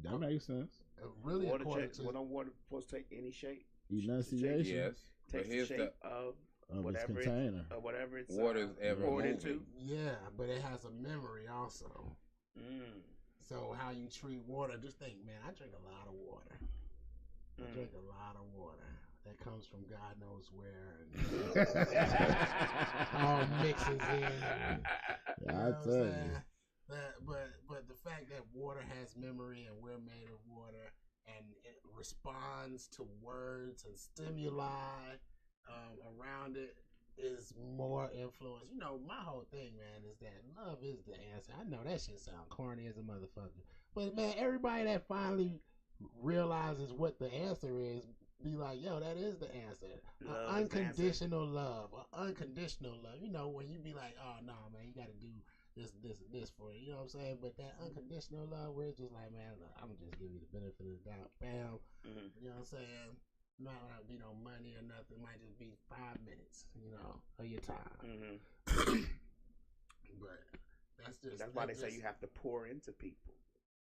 [SPEAKER 6] That makes sense.
[SPEAKER 2] really
[SPEAKER 5] Water
[SPEAKER 2] according
[SPEAKER 5] check.
[SPEAKER 2] to
[SPEAKER 5] What don't water supposed to take any shape?
[SPEAKER 6] Enunciation
[SPEAKER 3] Yes. But
[SPEAKER 5] Takes the
[SPEAKER 3] here's
[SPEAKER 5] shape
[SPEAKER 3] the
[SPEAKER 5] of
[SPEAKER 6] of its
[SPEAKER 5] whatever
[SPEAKER 6] container.
[SPEAKER 5] whatever it's
[SPEAKER 3] water's ever
[SPEAKER 5] poured
[SPEAKER 3] moving.
[SPEAKER 5] into.
[SPEAKER 2] yeah, but it has a memory also. So how you treat water, just think, man, I drink a lot of water. I drink a lot of water. That comes from God knows where, and all mixes in.
[SPEAKER 6] I tell you.
[SPEAKER 2] But the fact that water has memory and we're made of water and it responds to words and stimuli around it is more influence. You know, my whole thing, man, is that love is the answer. I know that shit sound corny as a motherfucker, but man, everybody that finally realizes what the answer is, be like, yo, that is the answer. Unconditional love. Unconditional love. You know, when you be like, oh no, man, you gotta do this and this for it. You know what I'm saying? But that unconditional love, where it's just like, man, look, I'm gonna just give you the benefit of the doubt. Bam. You know what I'm saying? Might not be no money or nothing. Might just be 5 minutes, you know, of your time. But
[SPEAKER 5] that's why they say you have to pour into people.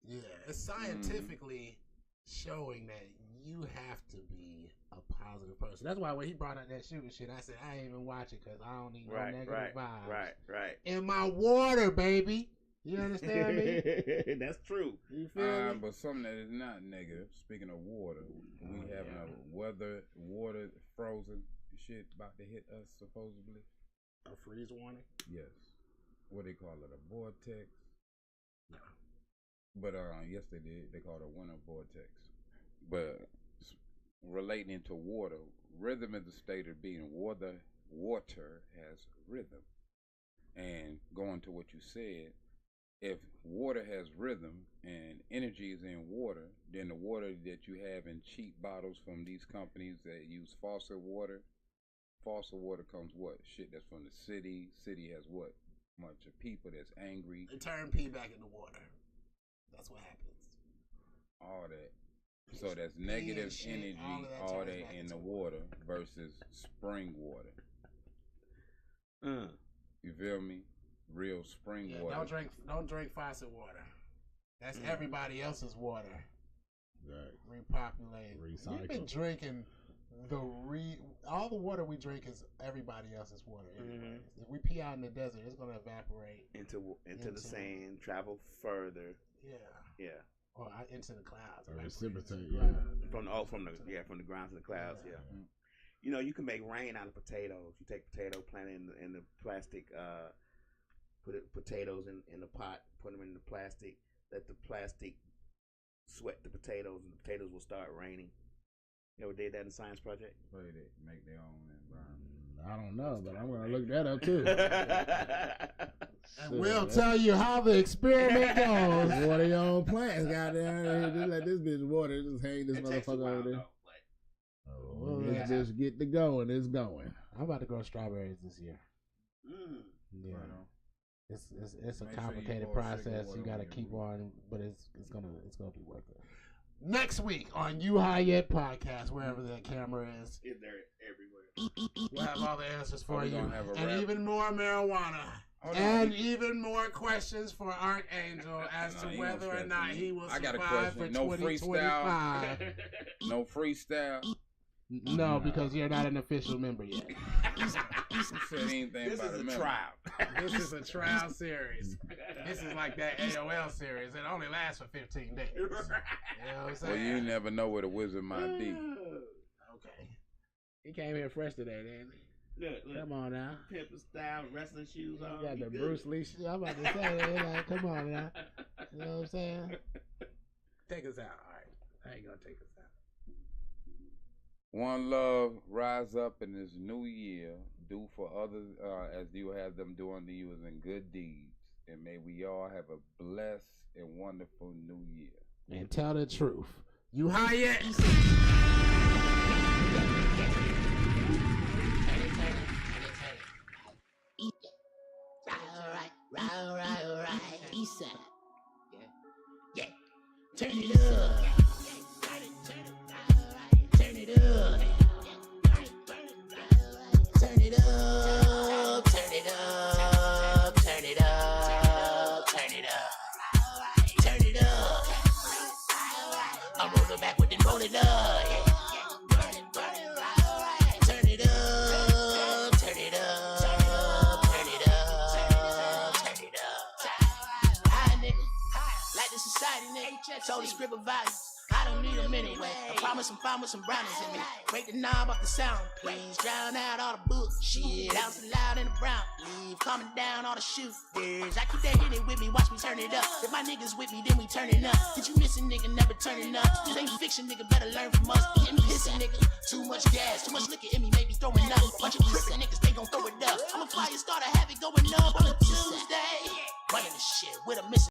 [SPEAKER 2] Yeah, it's scientifically showing that you have to be a positive person. That's why when he brought up that shooting shit, I said I ain't even watch it because I don't need no negative vibes.
[SPEAKER 5] Right.
[SPEAKER 2] In my water, baby. You understand me?
[SPEAKER 5] That's true.
[SPEAKER 2] You feel me?
[SPEAKER 3] But something that is not negative. Speaking of water, we having a water frozen shit about to hit us supposedly.
[SPEAKER 2] A freeze warning.
[SPEAKER 3] Yes. What they call it, a vortex. No. But yes, they did. They call it a winter vortex. But relating to water, rhythm is the state of being. Water has rhythm. And going to what you said, if water has rhythm and energy is in water, then the water that you have in cheap bottles from these companies that use faucet water comes what? Shit that's from the city. City has what? bunch of people that's angry.
[SPEAKER 2] They turn pee back in the water. That's what happens.
[SPEAKER 3] All that. So that's negative
[SPEAKER 2] shit,
[SPEAKER 3] energy,
[SPEAKER 2] all
[SPEAKER 3] all
[SPEAKER 2] of that
[SPEAKER 3] that
[SPEAKER 2] turns
[SPEAKER 3] in
[SPEAKER 2] back
[SPEAKER 3] the
[SPEAKER 2] into
[SPEAKER 3] water versus spring water. You feel me? Real spring
[SPEAKER 2] Yeah,
[SPEAKER 3] water.
[SPEAKER 2] don't drink faucet water. That's everybody else's water.
[SPEAKER 6] Right.
[SPEAKER 2] Repopulate.
[SPEAKER 6] Recycle.
[SPEAKER 2] We've been drinking all the water we drink is everybody else's water. Anyways. If we pee out in the desert, it's gonna evaporate
[SPEAKER 5] into the sand, travel further. Yeah.
[SPEAKER 2] Or into the clouds.
[SPEAKER 6] Or precipitate.
[SPEAKER 5] From the ground to the clouds. Yeah. You know, you can make rain out of potatoes. You take potato, plant it in the plastic. Put potatoes in the pot. Put them in the plastic. Let the plastic sweat the potatoes, and the potatoes will start raining. You ever did that in Science Project?
[SPEAKER 3] Play that, make their own environment.
[SPEAKER 6] I don't know, but I'm gonna look that up too.
[SPEAKER 2] And we'll tell you how the experiment goes.
[SPEAKER 6] Water your own plants, goddamn. Just let this bitch water. Just hang this motherfucker over there.
[SPEAKER 2] Well,
[SPEAKER 6] this bitch get to going. It's going.
[SPEAKER 2] I'm about to grow strawberries this year. Yeah.
[SPEAKER 3] Right.
[SPEAKER 2] It's a
[SPEAKER 3] Make sure you
[SPEAKER 2] complicated
[SPEAKER 3] pour sugar
[SPEAKER 2] process.
[SPEAKER 3] water
[SPEAKER 2] You got to
[SPEAKER 3] on
[SPEAKER 2] keep
[SPEAKER 3] your
[SPEAKER 2] on, but it's gonna be worth it. Next week on You High Yet podcast, wherever that camera is,
[SPEAKER 5] They're everywhere.
[SPEAKER 2] we'll have all the answers for you,
[SPEAKER 3] have a
[SPEAKER 2] and
[SPEAKER 3] rap?
[SPEAKER 2] even more marijuana, and even more questions for Archangel as to
[SPEAKER 3] he
[SPEAKER 2] whether
[SPEAKER 3] gonna
[SPEAKER 2] or not
[SPEAKER 3] stress
[SPEAKER 2] he
[SPEAKER 3] me.
[SPEAKER 2] will
[SPEAKER 3] I got a
[SPEAKER 2] survive for
[SPEAKER 3] question. No
[SPEAKER 2] 2025.
[SPEAKER 3] No freestyle.
[SPEAKER 2] No, because you're not an official member yet.
[SPEAKER 3] Who said anything
[SPEAKER 5] This
[SPEAKER 3] about
[SPEAKER 5] is
[SPEAKER 3] a
[SPEAKER 5] a
[SPEAKER 3] member?
[SPEAKER 5] trial.
[SPEAKER 2] This is a trial series. This is like that AOL series. It only lasts for 15 days. You know what I'm saying?
[SPEAKER 3] Well, you never know where the wizard might be.
[SPEAKER 2] Okay. He came here fresh today, didn't he?
[SPEAKER 5] Look.
[SPEAKER 2] Come on now.
[SPEAKER 5] Pimple style, wrestling shoes on.
[SPEAKER 2] You got
[SPEAKER 5] You
[SPEAKER 2] the
[SPEAKER 5] good.
[SPEAKER 2] Bruce Lee shit. I'm about to say, like, come on now. You know what I'm saying? Take us out. All right. I ain't going to take us out.
[SPEAKER 3] One love, rise up in this new year. Do for others as you have them doing to you in good deeds. And may we all have a blessed and wonderful new year.
[SPEAKER 2] And tell the truth. You high yet?
[SPEAKER 1] Right. East side. Yeah. Turn it up. Turn it up. Turn it up. Turn it up. Turn it up. Turn it up. Turn it up. I'm rolling back with it, roll it up. Turn it up. Turn it up. Turn it up. Turn it up. High nigga. Like the society nigga. Told the script of values. I don't need them anyway. I promise I'm fine with some brownies in me. Break the knob off the sound, please. Drown out all the bullshit. House loud in the brown. Leave calming down all the shooters. I keep that hit it with me, watch me turn it up. If my niggas with me, then we turn it up. Did you miss a nigga, never turning up? This ain't fiction, nigga, better learn from us. Get me hissing, nigga. Too much gas, too much liquor in me, maybe throwing up. Bunch of trippin' niggas, they gon' throw it up. I'm a fire starter, have it going up on a Tuesday. Running the shit with a missing.